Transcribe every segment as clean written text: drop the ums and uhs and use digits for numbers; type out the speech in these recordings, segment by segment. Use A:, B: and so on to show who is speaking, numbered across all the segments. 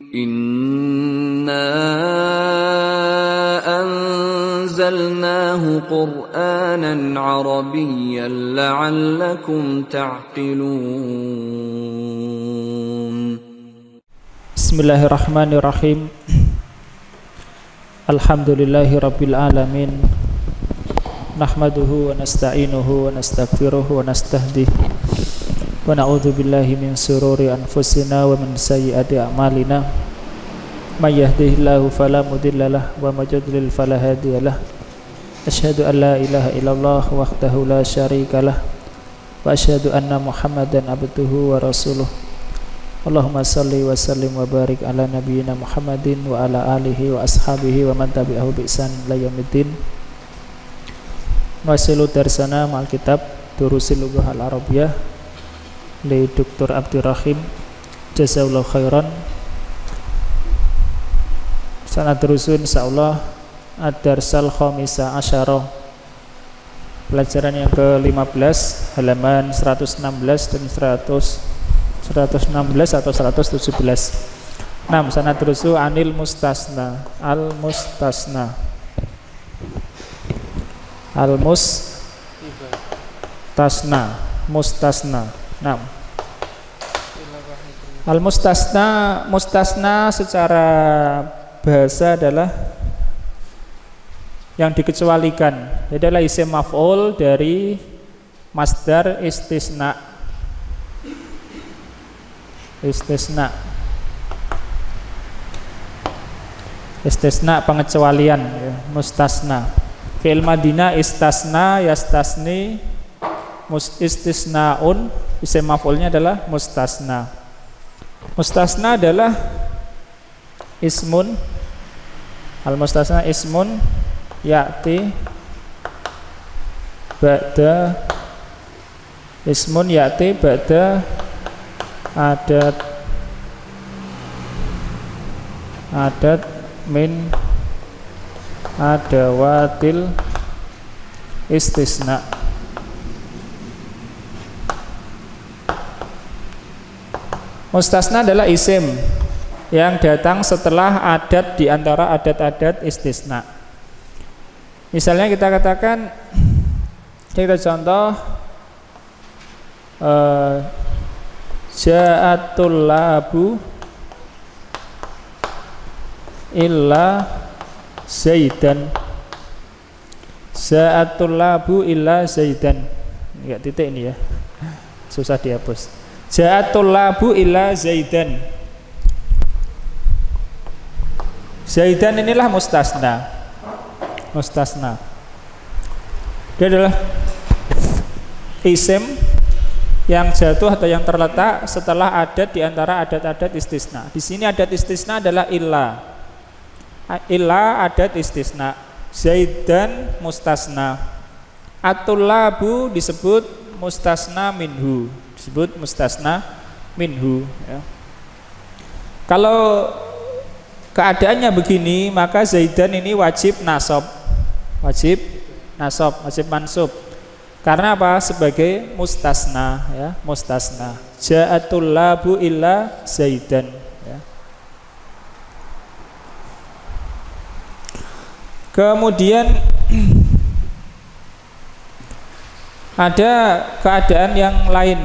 A: Inna anzalnahu Qur'anan Arabiyyan la'allakum ta'qilun.
B: Bismillahirrahmanirrahim. Alhamdulillahi rabbil alamin. Nahmaduhu wa nasta'inuhu wa nastaghfiruhu wa nastahdihi wa na'udzu billahi min sururi anfusina wa min sayyiati a'malina. May yahdihillahu fala mudhillalah wa may yudlil fala hadiyalah. Asyhadu an la ilaha illallah wahdahu la syarikalah wa asyhadu anna Muhammadan abduhu wa rasuluh. Allahumma salli wa sallim wa barik ala nabiyyina Muhammadin wa ala alihi wa ashabihi wa man tabi'ahu bi ihsan ila yaumiddin. Wasilu darsana ma'al kitab Durusil Lughah al-Arabiyyah li Dr. Abdurrahim jazakallahu khairan. Sanad terusun insyaallah ad-darsal khamisa asyara, pelajaran yang ke-15, halaman 116 dan 116 atau 117. 6. Sanad terusun anil mustasna al-mustasna al-mustasna mustasna. 6. Mustasna secara bahasa adalah yang dikecualikan. Jadi adalah isim maf'ul dari masdar istisna. Istisna pengecualian, ya, mustasna. Fi'il madina istasna yastasni istisnaun, isim maf'ulnya adalah mustasna. Mustasna adalah ismun, al-mustasna ismun ya'ti ba'da adat min adawatil istisna. Mustasna adalah isim yang datang setelah adat di antara adat-adat istisna. Misalnya kita katakan, kita contoh ja'atul labu illa zaidan. Ja'atul labu illa zaidan. Enggak titik ini ya, susah dihapus. Ja'atul labu illa zaidan. Zaidan inilah mustasna. Dia adalah isim yang jatuh atau yang terletak setelah adat di antara adat-adat istisna. Di sini adat istisna adalah illa. Illa adat istisna. Zaidan mustasna. At-tullabu disebut mustasna minhu. Ya. Kalau keadaannya begini, maka zaidan ini wajib nasab. Wajib mansub. Karena apa? Sebagai mustasna, ya, mustasna. Ja'atul labu illa zaidan, ya. Kemudian ada keadaan yang lain.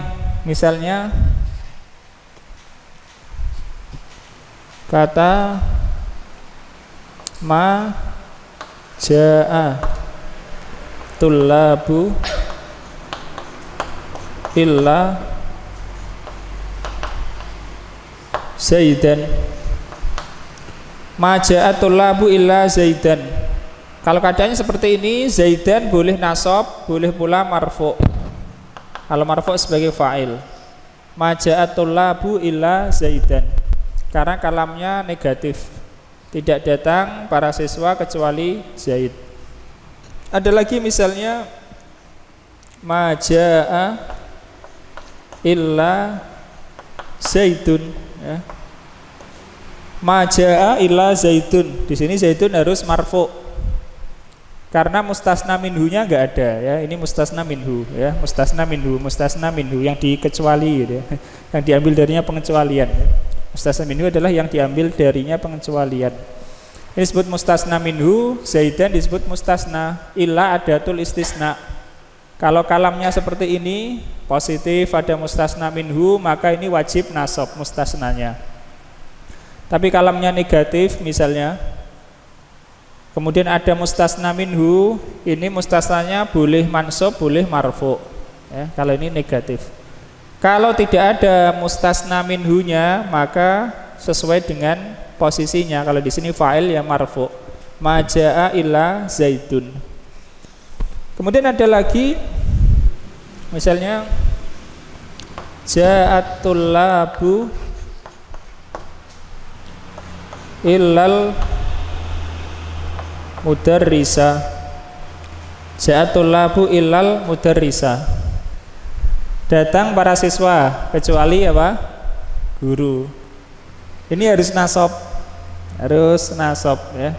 B: Misalnya kata ma ja'a tullabu illa zaidan. Ma ja'a tullabu illa zaidan. Kalau keadaannya seperti ini, zaidan boleh nasab, boleh pula marfu'. Kalau marfu' sebagai fa'il. Ma ja'a tullabu illa zaidan. Karena kalamnya negatif, tidak datang para siswa kecuali Zaid. Ada lagi misalnya ma jaa illa Zaidun, ya. Ma jaa illa Zaidun. Di sini Zaidun harus marfu karena mustasna minhunya enggak ada, ya. Ini mustasna minhu, ya. Mustasna minhu yang dikecuali, gitu, ya. Yang diambil darinya pengecualian, ya. Mustasna minhu adalah yang diambil darinya pengecualian. Ini disebut mustasna minhu. Zaidan disebut mustasna. Illa adatul istisna. Kalau kalamnya seperti ini, positif ada mustasna minhu, maka ini wajib nasab mustasnanya. Tapi kalamnya negatif misalnya, kemudian ada mustasna minhu, ini mustasnanya boleh mansub, boleh marfu. Ya, kalau ini negatif. Kalau tidak ada mustasna minhunya, maka sesuai dengan posisinya. Kalau di sini fa'il ya marfu. Majaa illa zaidun. Kemudian ada lagi, misalnya ja'atul labu illal mudarrisa. Ja'atul labu illal mudarrisa. Datang para siswa kecuali apa? Guru. Ini harus nasab. Harus nasab ya.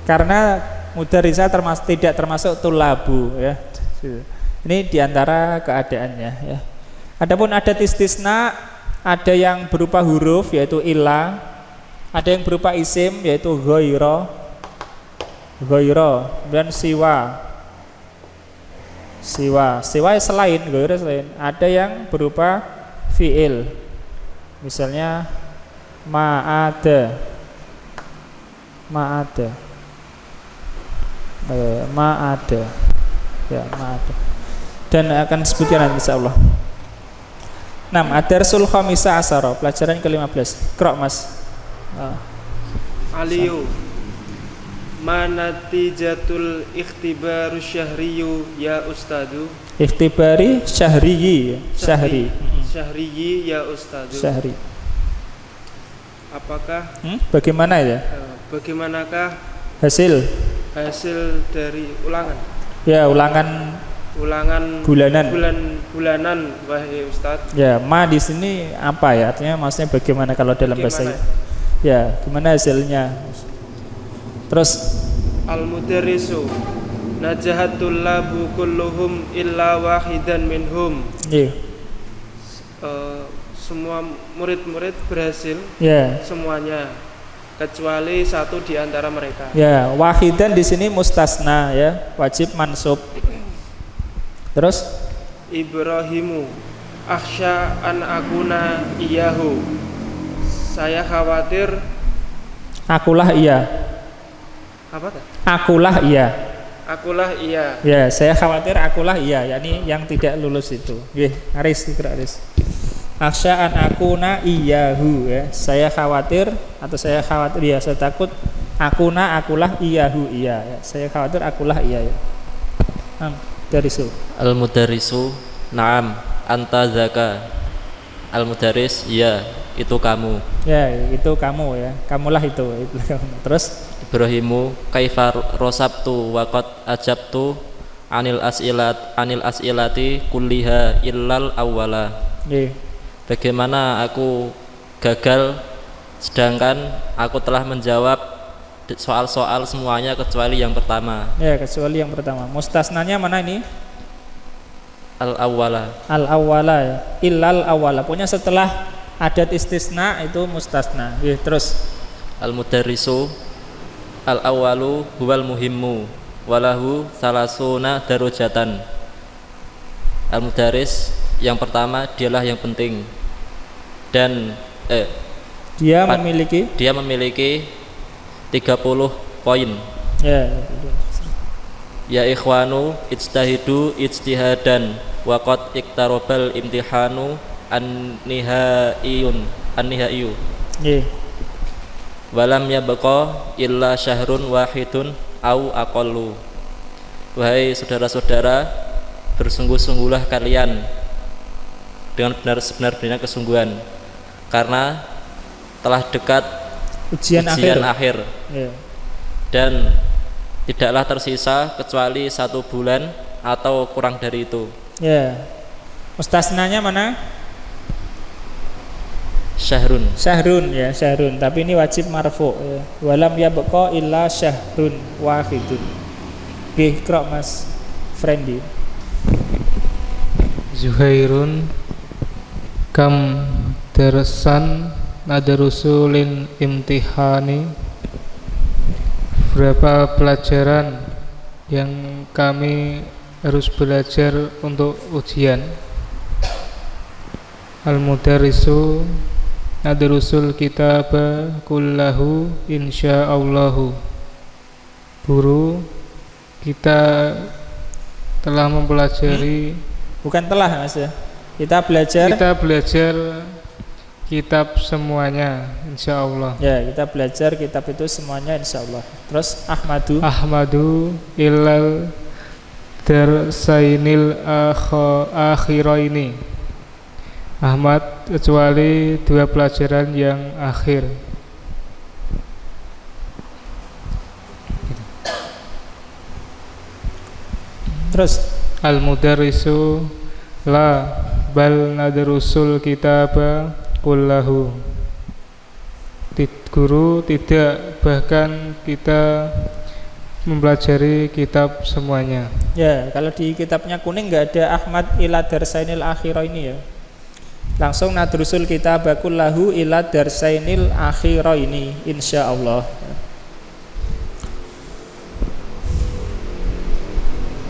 B: Karena mudarrisa tidak termasuk tulabu ya. Ini diantara keadaannya ya. Adapun ada istisna, ada yang berupa huruf yaitu illa, ada yang berupa isim yaitu ghaira, dan siwa selain ghaira selain. Ada yang berupa fiil, misalnya ma'ada ya, ma'ada, dan akan sebutkan nanti insyaallah. 6. Ad-darsul khamisa asyara, pelajaran ke-15. Qra' Mas.
C: Aliyu manatijatul ikhtibaru syahriyu ya ustadu.
B: Ikhtibari syahriyi,
C: Syahriyi ya ustadu.
B: Syahri.
C: Apakah
B: bagaimana ya?
C: Bagaimanakah
B: Hasil
C: dari ulangan?
B: Ya, ulangan
C: bulanan wahai Ustaz.
B: Ya, ma di sini apa ya? Artinya maksudnya bagaimana kalau dalam bahasa? Ya, gimana hasilnya? Terus
C: al-mudarrisu najahatul labu kulluhum illa wahidan minhum.
B: Iya.
C: Semua murid-murid berhasil.
B: Ya.
C: Semuanya kecuali satu di antara mereka.
B: Ya, wahidan di sini mustasna ya, wajib mansub. Terus
C: Ibrahimu akhsha an akuna iyahu. Saya khawatir.
B: Akulah iya.
C: Apa tuh?
B: Akulah iya.
C: Akulah iya.
B: Ya, saya khawatir akulah iya, yakni yang tidak lulus itu. Nggih, Aris ikra Aris. Akhsha an akuna iyahu ya. Saya khawatir atau saya khawatir ya, saya takut akulah iyahu iya ya. Saya khawatir akulah iya ya. Darisu.
D: Al-mudarrisu na'am anta zaka. Al-mudarris ya, itu kamu.
B: Ya, itu kamu ya. Kamulah itu. Terus
D: Ibrahimu kaifa rosabtu waqad ajabtu anil as'ilati kulliha illal awwala.
B: Nggih.
D: Bagaimana aku gagal sedangkan aku telah menjawab soal-soal semuanya kecuali yang pertama.
B: Ya, kecuali yang pertama. Mustasnanya mana ini?
D: Al-awwala.
B: Al-awwala ya. Illal awwala. Pokoknya setelah adat istisna itu mustasna. Ya, terus
D: Al-mudarrisu al-awwalu huwal muhimmu walahu salasuna darajatan. Al-mudarris yang pertama dialah yang penting dan
B: dia memiliki
D: 30 poin.
B: Ya.
D: Ya ikhwanu ijtahidu ijtihadan waqad iktarabal imtihanu an-nihaiyu.
B: Nggih.
D: Walam yabqa illa syahrun wahidun au aqallu. Wahai saudara-saudara, bersungguh-sungguhlah kalian dengan benar-benar kesungguhan, karena telah dekat ujian akhir.
B: Ya.
D: Dan tidaklah tersisa kecuali 1 bulan atau kurang dari itu.
B: Ya. Mustasnanya mana?
D: Syahrun
B: ya, syahrun, tapi ini wajib marfu ya. Walam yabqa illa syahrun wahidun. Nggih, Qra' Mas Friendly.
E: Zuhairun kam darasan nadrusulin imtihani, berapa pelajaran yang kami harus belajar untuk ujian. Al-mudarrisu nadrusul kitaba kullahu insyaallahu. Guru, kita telah mempelajari,
B: Bukan telah Mas ya. Kita belajar
E: kitab semuanya insyaallah.
B: ya, kita belajar kitab itu semuanya insyaallah. Terus
E: Ahmadu ilal darsainil akhiraini. Ahmad kecuali dua pelajaran yang akhir.
B: terus
E: Al-mudarrisu la bal nadrusul kitaba kullahu. Guru, tidak, bahkan kita mempelajari kitab semuanya.
B: ya, kalau di kitabnya kuning nggak ada Ahmad ila darsainil akhirah ini ya. Langsung nadrusul kitabakul lahu ila darsainil akhirah ini insyaallah.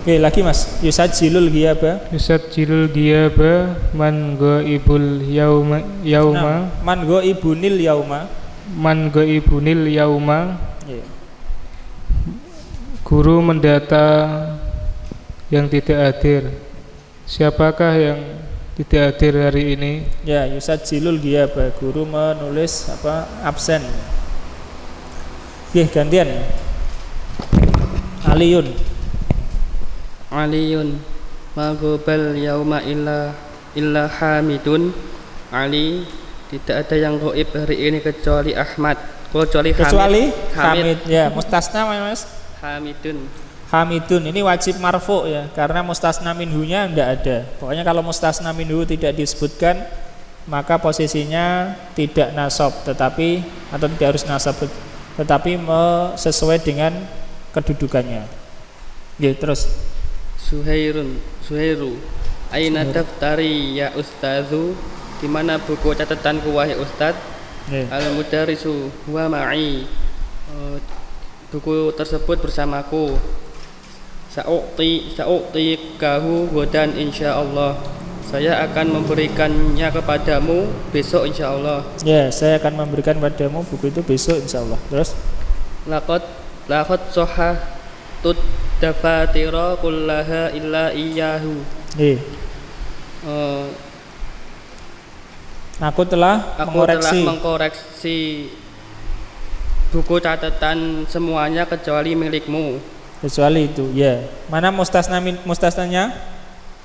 B: Oke, lagi Mas. Yusajilul ghiyaba.
E: Yusajilul ghiyaba man ghaibul yauma
B: Nah, man ghaibunil yauma.
E: Man ghaibunil yauma.
B: Ya.
E: Guru mendata yang tidak hadir. Siapakah yang tidak hadir hari ini?
B: Ya, yusajilul ghiyaba. Guru menulis absen. Oke, gantian. Aliyun.
F: Aliyun maghobal yauma illa hamidun. Ali, tidak ada yang gaib hari ini kecuali Ahmad, kecuali
B: Hamid. Ya, mustasna Mas. Hamidun ini wajib marfu ya, karena mustasna minhunya enggak ada. Pokoknya kalau mustasna minhu tidak disebutkan, maka posisinya tidak nasab, tetapi atau tidak harus nasab, tetapi sesuai dengan kedudukannya. Ya, terus
F: Suhairu aina daftari ya ustazu, di mana buku catatanku wahai ustaz? Al-mudarrisu huwa ma'i, buku tersebut bersamaku. Sa'u'ti kahu godan insyaallah, saya akan memberikannya kepadamu besok insyaallah.
B: Ya, saya akan memberikan padamu buku itu besok insyaallah. Terus
F: laqad sohatut dafatira kullaha illa iyyahu.
B: Aku telah
F: mengkoreksi buku catatan semuanya kecuali milikmu.
B: Kecuali itu, ya. Mana mustasnanya?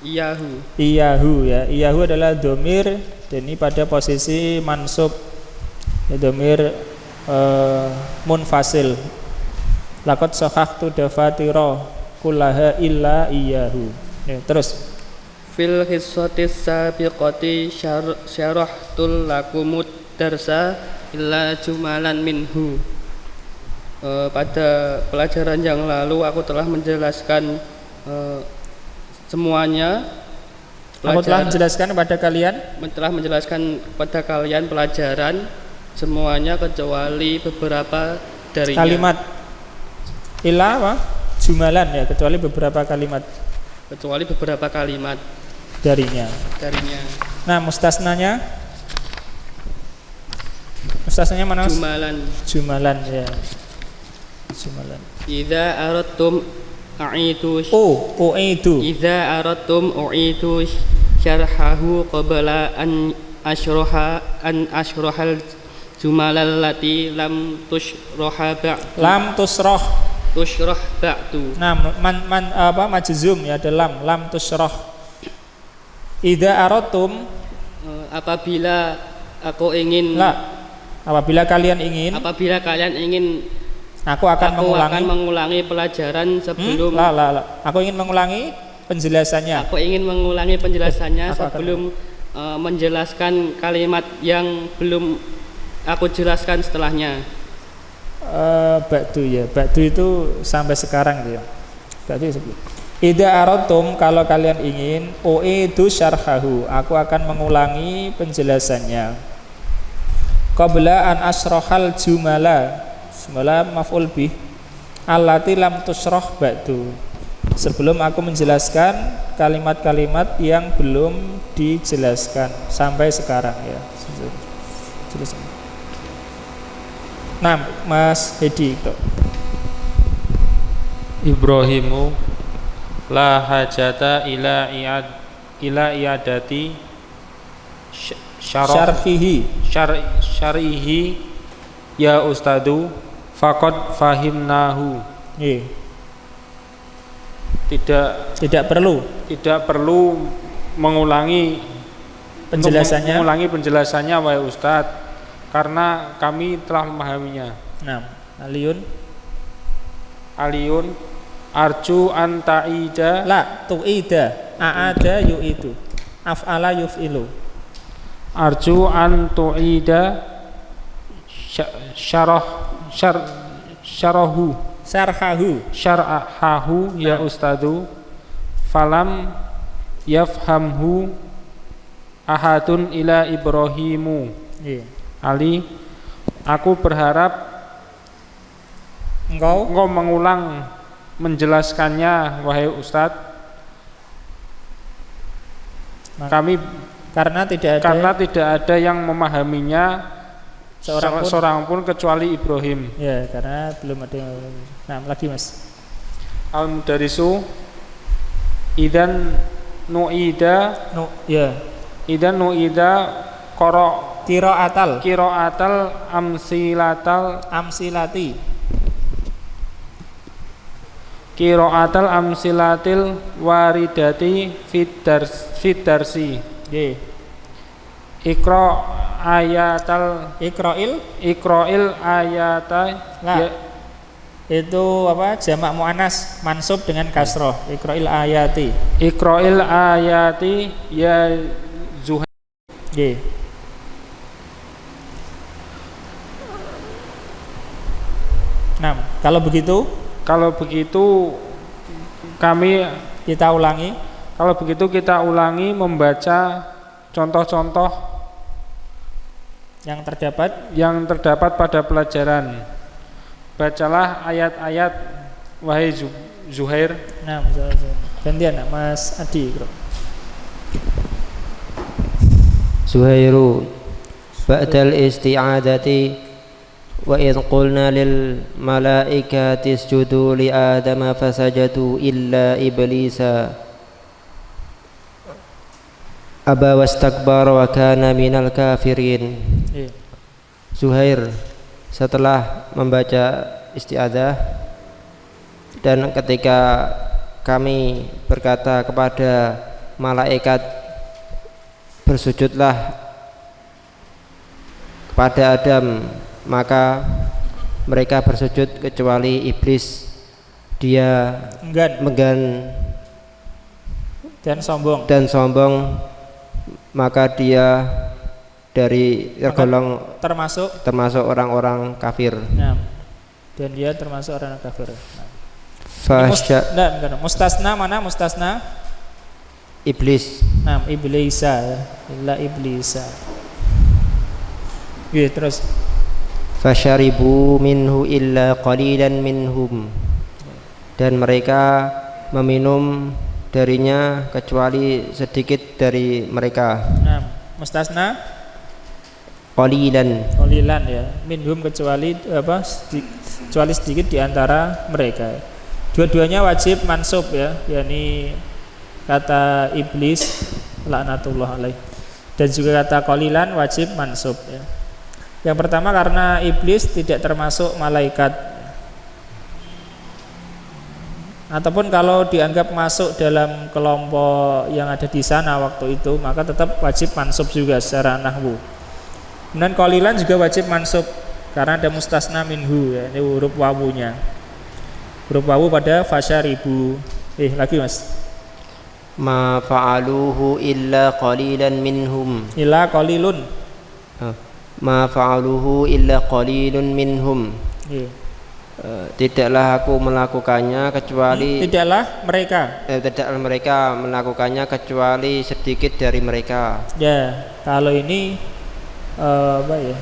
F: Iyahu
B: ya. Iyahu adalah domir, dan ini pada posisi mansub. Ya, domir munfasil. Laqad sahahtu dafatira kullaha illa iyahu. Ya, terus
F: fil hissatis sabiqati syarahtul lakumud darsa illa jumalan minhu. Pada pelajaran yang lalu aku telah menjelaskan semuanya.
B: Aku telah menjelaskan kepada kalian.
F: Telah menjelaskan kepada kalian pelajaran semuanya kecuali beberapa darinya.
B: Kalimat illa apa? Jumalan ya, kecuali beberapa kalimat.
F: Kecuali beberapa kalimat
B: darinya. Nah, mustasnanya mana? Jumalan ya. Jumalan.
F: Idza aradtum a'idu. Idza aradtum u'idu syarhahu qabla an ashrahal jumalal lati lam tushrah ba'du.
B: Nah, majzum ya, ada lam tushrah. Idza aradtum,
F: apabila kalian ingin aku akan mengulangi pelajaran sebelum
B: aku ingin mengulangi penjelasannya.
F: Sebelum menjelaskan kalimat yang belum aku jelaskan setelahnya.
B: Ba'du ya. Ba'du itu sampai sekarang gitu ya. Ba'du sebelum. Idza aradtum, kalau kalian ingin, u'idu syarhahu, aku akan mengulangi penjelasannya. qabla an asrohal jumala maf'ul bih allati lam tusroh ba'du, sebelum aku menjelaskan kalimat-kalimat yang belum dijelaskan sampai sekarang ya. Nah, Mas Hedi itu.
E: Ibrahimu la hajata ila iadati syar'ihi ya ustadu faqad fahimnahu. Tidak perlu mengulangi penjelasannya wahai ustadz, karena kami telah memahaminya.
B: Nah, Aliyun
E: arju an ta'ida
B: la tu'ida a'ada yu'idu af'ala yuf'ilu.
E: Arju an tu'ida syarhahu ya ustadu falam yafhamhu ahadun ila Ibrahimu. Ali, aku berharap engkau mengulang menjelaskannya wahai ustadz. Karena tidak ada yang memahaminya seorang pun kecuali Ibrahim.
B: Ya, karena belum ada yang. Nah, lagi Mas.
E: Al-mudarisu idan nu'ida qira'atal amsilatil waridati fid darsi. Iqra'il ayata
B: itu apa, jamak muannas mansub dengan kasroh. Iqra'il ayati
E: ya Zuhair.
B: Nah, kalau begitu kita ulangi membaca contoh-contoh yang terdapat pada pelajaran. Bacalah ayat-ayat wahai Zuhair. Nah, gantian Mas Adi.
G: Zuhairu ba'dal isti'adati wa idh qulna lil malaikati isjudu li adama fasajadu illa iblisa aba wastakbara wa kana minal kafirin. Zuhair setelah membaca isti'adzah, dan ketika kami berkata kepada malaikat bersujudlah kepada Adam, maka mereka bersujud kecuali iblis. Dia enggan dan sombong, maka dia dari tergolong termasuk orang-orang kafir.
B: Nah, dan dia termasuk orang kafir. Mustasna mana mustasna?
G: Iblis.
B: Nah, iblisa ya. Illa iblisa. Iya, terus.
G: Fasyaribu minhu illa qalilan minhum. Dan mereka meminum darinya kecuali sedikit dari mereka.
B: Nah, mustasna
G: qalilan
B: ya. Minhum kecuali kecuali sedikit di antara mereka. Dua-duanya wajib mansub ya, yakni kata iblis laknatullah alaih, dan juga kata qalilan wajib mansub ya. Yang pertama karena iblis tidak termasuk malaikat, ataupun kalau dianggap masuk dalam kelompok yang ada di sana waktu itu, maka tetap wajib mansub juga secara nahwu. Kemudian qalilan juga wajib mansub karena ada mustasna minhu ya, ini huruf wawunya. Huruf wawu pada fasyaribu. Lagi Mas.
G: Ma fa'aluhu illa qalilan minhum.
B: Illa qalilun.
G: Ma fa'aluhu illa qalilun minhum. Tidaklah aku melakukannya kecuali
B: tidaklah
G: mereka melakukannya kecuali sedikit dari mereka.
B: Ya, kalau ini apa ya?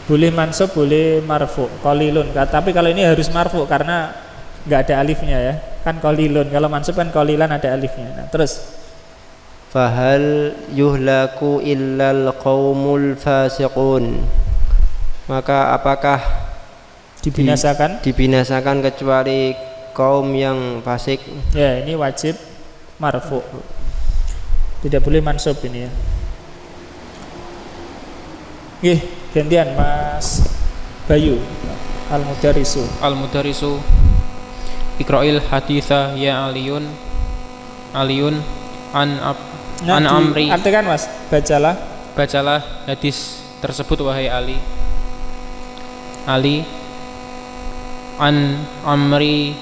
B: Boleh mansub, boleh marfu. Qalilun. Tapi kalau ini harus marfu karena nggak ada alifnya ya. Kan qalilun. Kalau mansub kan qalilan ada alifnya. Nah, terus
G: Fahal yuhlaku illal qaumul fasiqun. Maka apakah dibinasakan kecuali kaum yang fasik?
B: Ya, ini wajib marfu. Tidak boleh mansub ini ya. Gantian Mas Bayu Al-Mudarisu.
H: Al-Mudarisu Iqra'il haditha ya Aliyun an Amri.
B: Artikan Mas,
H: bacalah hadis tersebut wahai Ali an Amri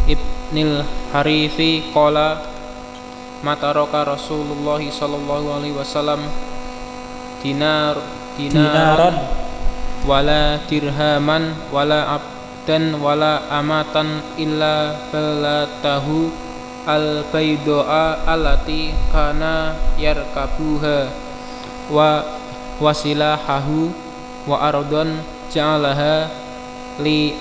H: ibnil Harithi qala mataraka Rasulullah sallallahu alaihi wasallam dinaron wala dirhaman wala abdan wala amatan illa balatahu al-baydoa allati kana yarkabuha wa wasilahahu wa ardon ja'alaha li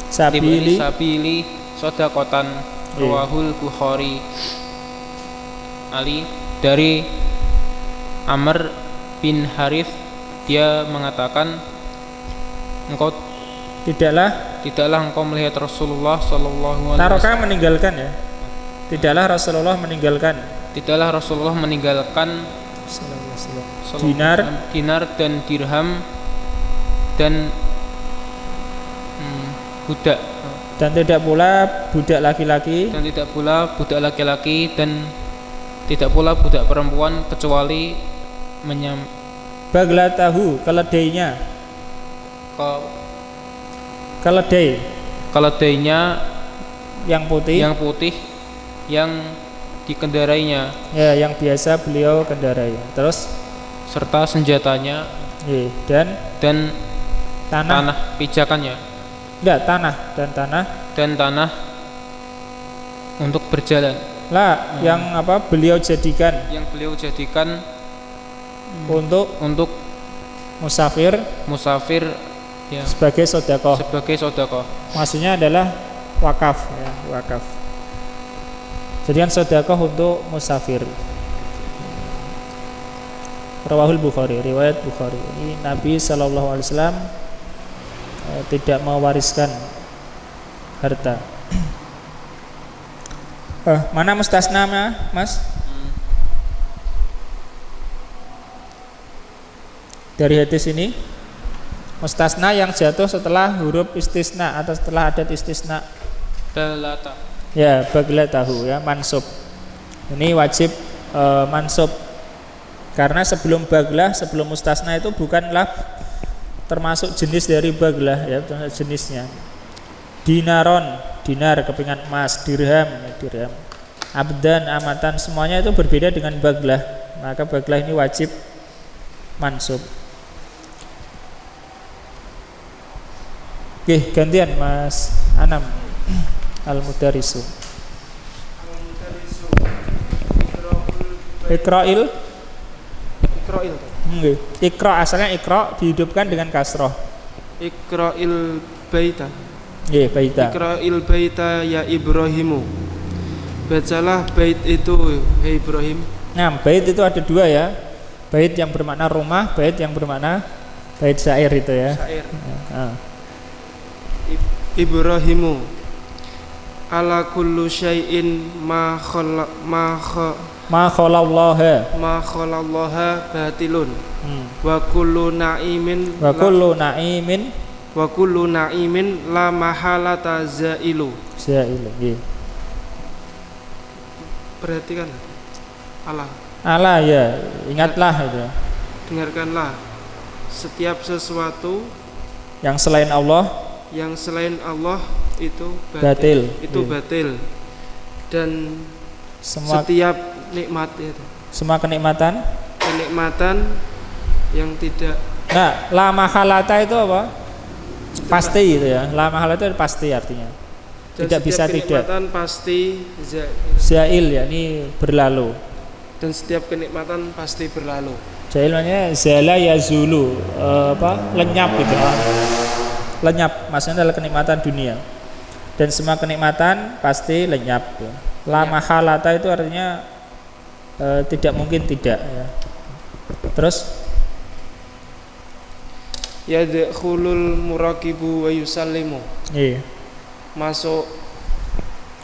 H: sabili sodakotan ruwahul Bukhari. Ali dari Amr bin Harith, dia mengatakan, engkau tidaklah engkau melihat Rasulullah sallallahu alaihi wasallam.
B: Taraka meninggalkan ya. Tidaklah Rasulullah meninggalkan dinar dan dirham dan budak, dan tidak pula budak laki-laki dan tidak pula budak perempuan kecuali baglatahu, keledainya yang putih yang dikendarainya, ya, yang biasa beliau kendarai. Terus
H: serta senjatanya
B: dan
H: tanah pijakannya.
B: Enggak, tanah
H: untuk berjalan.
B: Yang beliau jadikan untuk musafir ya, sebagai sedekah. Maksudnya adalah wakaf ya, wakaf. Jadikan sedekah untuk musafir. Rawahul Bukhari, riwayat Bukhari. Ini Nabi sallallahu alaihi wasallam tidak mewariskan harta. Mana mustasna Mas? Dari hadis ini mustasna yang jatuh setelah huruf istisna atau setelah adat istisna.
H: Balata.
B: Ya, baglatahu ya, mansub. Ini wajib mansub. Karena sebelum baglah, sebelum mustasna itu bukanlah termasuk jenis dari baglah ya, jenisnya. Dinar kepingan emas, dirham, abdan, amatan, semuanya itu berbeda dengan baglah. Maka baglah ini wajib mansub. Oke, gantian Mas Anam Al-Mudarisu. Iqra'il. Iqra asalnya iqra dihidupkan dengan kasroh.
C: Iqra'il baita.
B: Baita.
C: Iqra'il baita ya Ibrahimu. Bacalah bait itu hai Ibrahim.
B: Nah, bait itu ada dua ya. Bait yang bermakna rumah, bait yang bermakna bait syair itu ya.
C: Syair. Ibrahimu ala kullu syai'in ma khalallaha batilun wa kullu na'imin la mahalata zailu. Perhatikan Allah
B: ya, ingatlah itu.
C: Dengarkanlah, setiap sesuatu
B: yang selain Allah itu batil. Dan setiap nikmat itu, semua kenikmatan yang tidak. Nah, la mahalata itu apa? Pasti itu ya. La mahalata itu pasti artinya. tidak bisa tidak.
C: Kenikmatan pasti
B: Zail ya, ini berlalu.
C: dan setiap kenikmatan pasti berlalu.
B: Zail maknanya zala yazulu, lenyap gitu. Lenyap maksudnya adalah kenikmatan dunia. Dan semua kenikmatan pasti lenyap ya. La mahalata itu artinya tidak mungkin tidak ya. Terus
C: Yadkhulul muraqibu wa yusallimu.
B: iya.
C: Masuk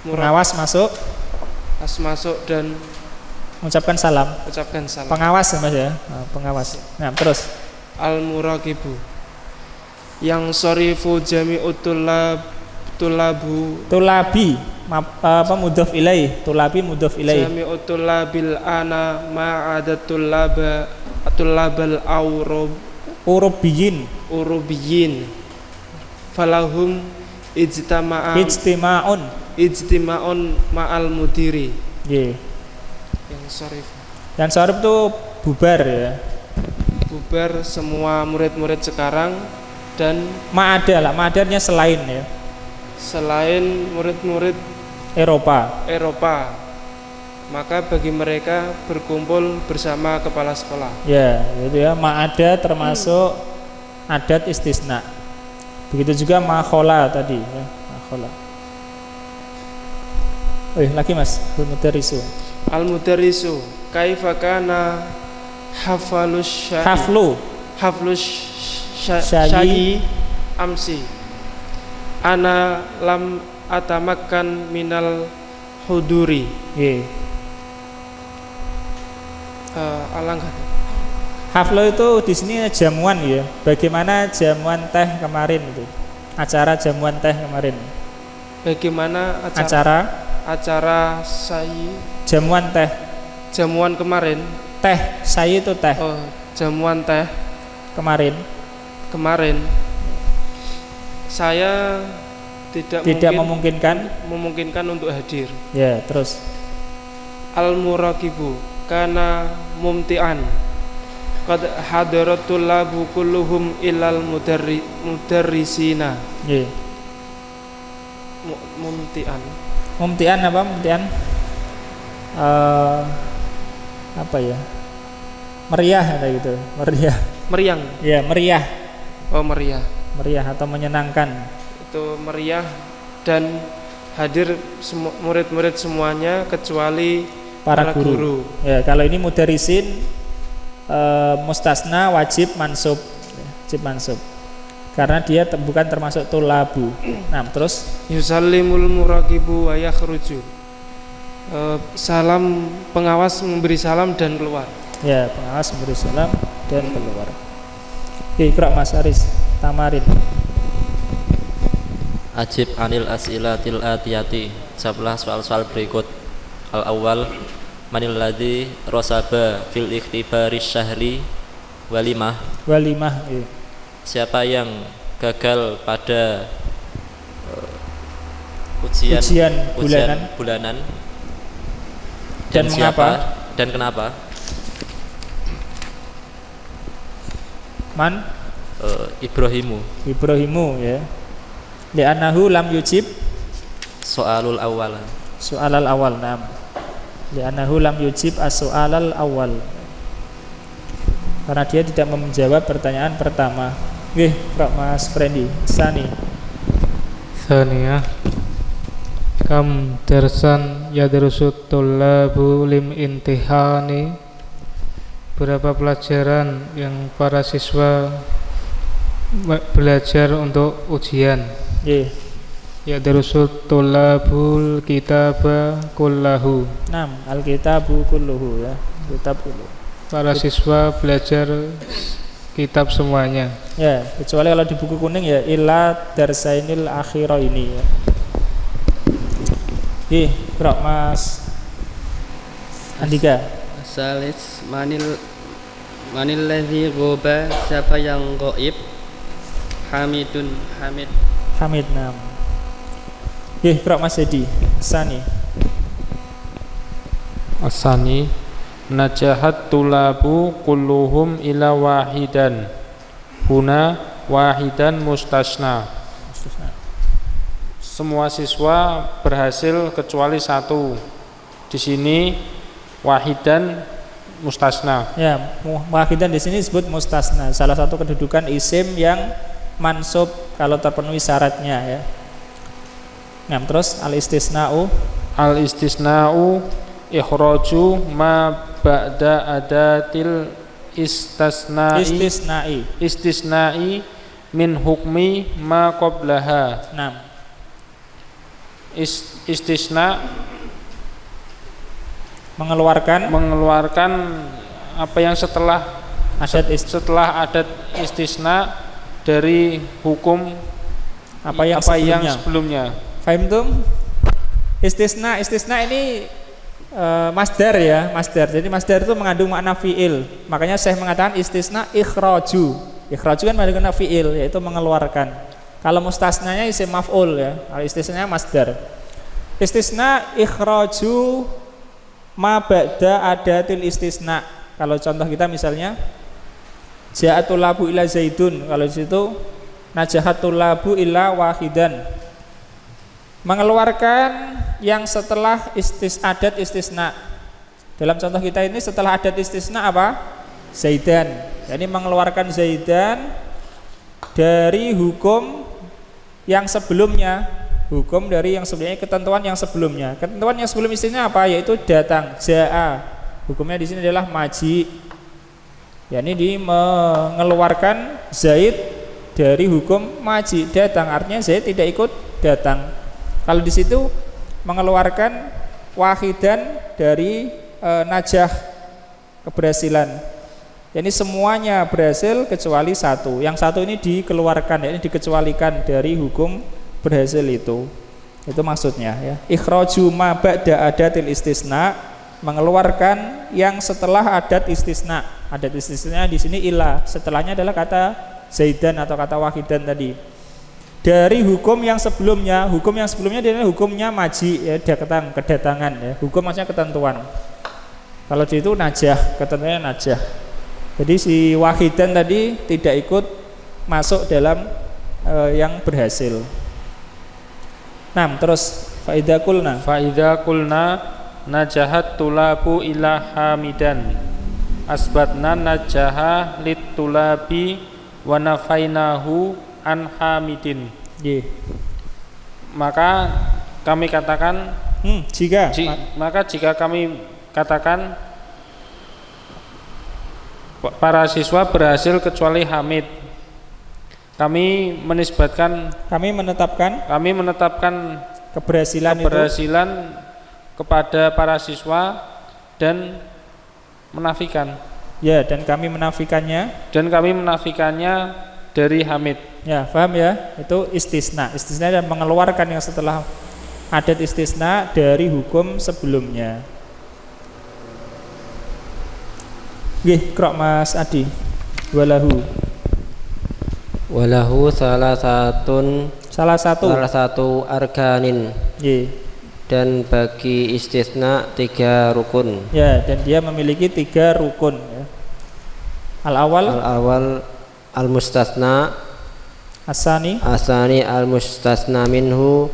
B: Pengawas masuk,
C: masuk dan
B: mengucapkan salam.
C: ucapkan salam.
B: Pengawas ya Mas ya. Nah, pengawas. Nah, terus
C: Al muraqibu yang sorifu jami'ut tulabu
B: tulabi mudhof ilaih, tulabi mudhof ilaih.
C: jami'ut tulabil ana ma'adat tulabal
B: Urubiyin,
C: urubiyin falahum
B: ijtima'un.
C: ma'al mudiri.
B: Nggih.
C: Yang sorif
B: Dan sorif itu bubar ya.
C: bubar semua murid-murid sekarang dan
B: Ma'ada lah, ma'adanya selain ya.
C: selain murid-murid
B: Eropa.
C: maka bagi mereka berkumpul bersama kepala sekolah.
B: Ya, itu ya, ma'ada termasuk adat istisna. Begitu juga makhola tadi ya, makhola. Lagi Mas, al-mudarrisu.
C: Al-mudarrisu kaifa kana haflus syayi amsi ana lam atamakkan minal huduri.
B: Nggih.
C: Alangkah
B: Haflo itu di sini jamuan ya. Bagaimana jamuan teh kemarin itu? Acara jamuan teh kemarin.
C: bagaimana acara sayi
B: Jamuan teh.
C: jamuan kemarin.
B: Teh, sayi itu teh.
C: Oh, jamuan teh
B: Kemarin
C: saya tidak memungkinkan untuk hadir.
B: Ya, terus
C: Al muraqibu kana mumtian qad hadaratul labu kulluhum ilal mudarrisina.
B: Nggih. Mumtian apa? Mumtian apa ya? Meriah ada gitu.
C: Meriang.
B: Ya, meriah.
C: Oh, meriah.
B: Meriah atau menyenangkan.
C: Itu meriah dan hadir murid-murid semuanya kecuali
B: Para guru. Ya, kalau ini mudarrisin mustasna wajib mansub. Wajib mansub. Karena dia bukan termasuk tulabu. Nah, terus
C: yusallimul muraqibu wa yakhruju. Salam pengawas memberi salam dan keluar.
B: Ya, pengawas memberi salam dan keluar. Iqra Mas Aris Tamarin.
D: Ajib anil as'ilatil atiyati. Jawablah soal-soal berikut. Al-awwal manil ladzi rasaba fil ikhtibari syahri walimah.
B: Iya.
D: Siapa yang gagal pada ujian bulanan dan siapa
B: mengapa?
D: Dan kenapa?
B: Man?
D: Ibrahimu
B: ya. Li'annahu lam yujib
D: soalul awal.
B: Soalal awal, nam. Li'annahu lam yujib as-soalal awal. Karena dia tidak menjawab pertanyaan pertama. Pak Mas Frendi. Sani.
E: Saniyah. Kam darsan yadrusut tullabu lim intihani. Berapa pelajaran yang para siswa belajar untuk ujian? Yadrusut tullabul kitaba kullahu.
B: Al-kitabu kulluhu ya. Kitab kulluhu.
E: Para siswa belajar kitab semuanya.
B: Ya, kecuali kalau di buku kuning ya illa darsainil akhira ini ya. Bro Mas Andika.
F: Salis manil ladzi ghoba, siapa yang ghaib? Hamid.
B: Nam. Bro Mas Edi. Sani.
H: Asani najahat tulabu kulluhum ila wahidan. Huna wahidan mustasna. semua siswa berhasil kecuali satu. Di sini wahidan mustasna.
B: Ya, wahidan di sini disebut mustasna. Salah satu kedudukan isim yang mansub kalau terpenuhi syaratnya ya. Nah, terus al-istisna'u.
H: Al-istisna'u ikhraju ma ba'da adatil istisna'i min hukmi ma qablaha.
B: Nah,
H: istisna
B: mengeluarkan
H: apa yang setelah adat istisna dari hukum
B: apa yang
H: sebelumnya.
B: Fahim tuh? Istisna ini masdar ya, masdar. Jadi masdar itu mengandung makna fiil. Makanya saya mengatakan istisna ikhraju. Ikhraju kan mengandung makna fiil, yaitu mengeluarkan. Kalau mustasnanya isim maf'ul ya. Kalau istisnanya masdar. Istisna ikhraju ma ba'da adatil istisna. Kalau contoh kita misalnya ja'atul labu ila zaidun. Kalau di situ najahatul labu ila wahidan. Mengeluarkan yang setelah adat istisna. Dalam contoh kita ini setelah adat istisna apa? Zaidan. Jadi mengeluarkan Zaidan dari hukum yang sebelumnya. Hukum dari yang sebelumnya, ketentuan yang sebelumnya. Ketentuan yang sebelum istisna apa? Yaitu datang, jaa. Hukumnya di sini adalah maji. Ya, ini mengeluarkan Zaid dari hukum maji, datang. Artinya Zaid tidak ikut datang. Kalau di situ mengeluarkan wahidan dari najah, keberhasilan. Jadi semuanya berhasil kecuali satu. Yang satu ini dikeluarkan, yakni dikecualikan dari hukum berhasil itu. Itu maksudnya ya. Ikhraju ma ba'da adatil istisna, mengeluarkan yang setelah adat istisna. Adat istisna di sini ila, setelahnya adalah kata Zaidan atau kata wahidan tadi. Dari hukum yang sebelumnya. Hukum yang sebelumnya adalah hukumnya maji ya, kedatangan ya. Hukum maksudnya ketentuan. Kalau di itu najah, ketentuannya najah. Jadi si wahidan tadi tidak ikut masuk dalam yang berhasil. Nah, terus faida kulna najahat tulabu ila hamidan asbatna najaha lit tulabi wa nafainahu an hamidin. Maka kami katakan jika kami katakan para siswa berhasil kecuali Hamid, kami menetapkan keberhasilan kepada para siswa dan menafikan. Ya, dan kami menafikannya
H: dari Hamid.
B: Ya, paham ya? Itu istisna. Istisna dan mengeluarkan yang setelah adat istisna dari hukum sebelumnya. Nggih, krok Mas Adi.
G: Walahu salah satu arkanin.
B: Nggih.
G: Dan bagi istisna 3 rukun.
B: Ya, dan dia memiliki 3 rukun ya.
G: Al-awal al-mustasna,
B: Asani
G: al-mustasna minhu,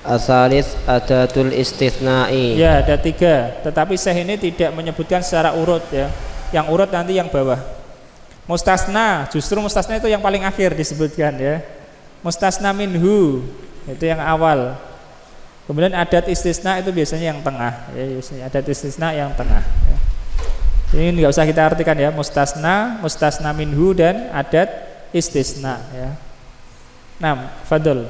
G: asalis adatul istisna'i.
B: Ya, ada 3. Tetapi Syekh ini tidak menyebutkan secara urut ya. Yang urut nanti yang bawah. Mustasna, justru mustasna itu yang paling akhir disebutkan ya. Mustasna minhu itu yang awal. Kemudian adat istisna itu biasanya yang tengah ya, biasanya adat istisna yang tengah ya. Ini nggak usah kita artikan ya, mustasna minhu dan adat istisna ya. Nah, fadl.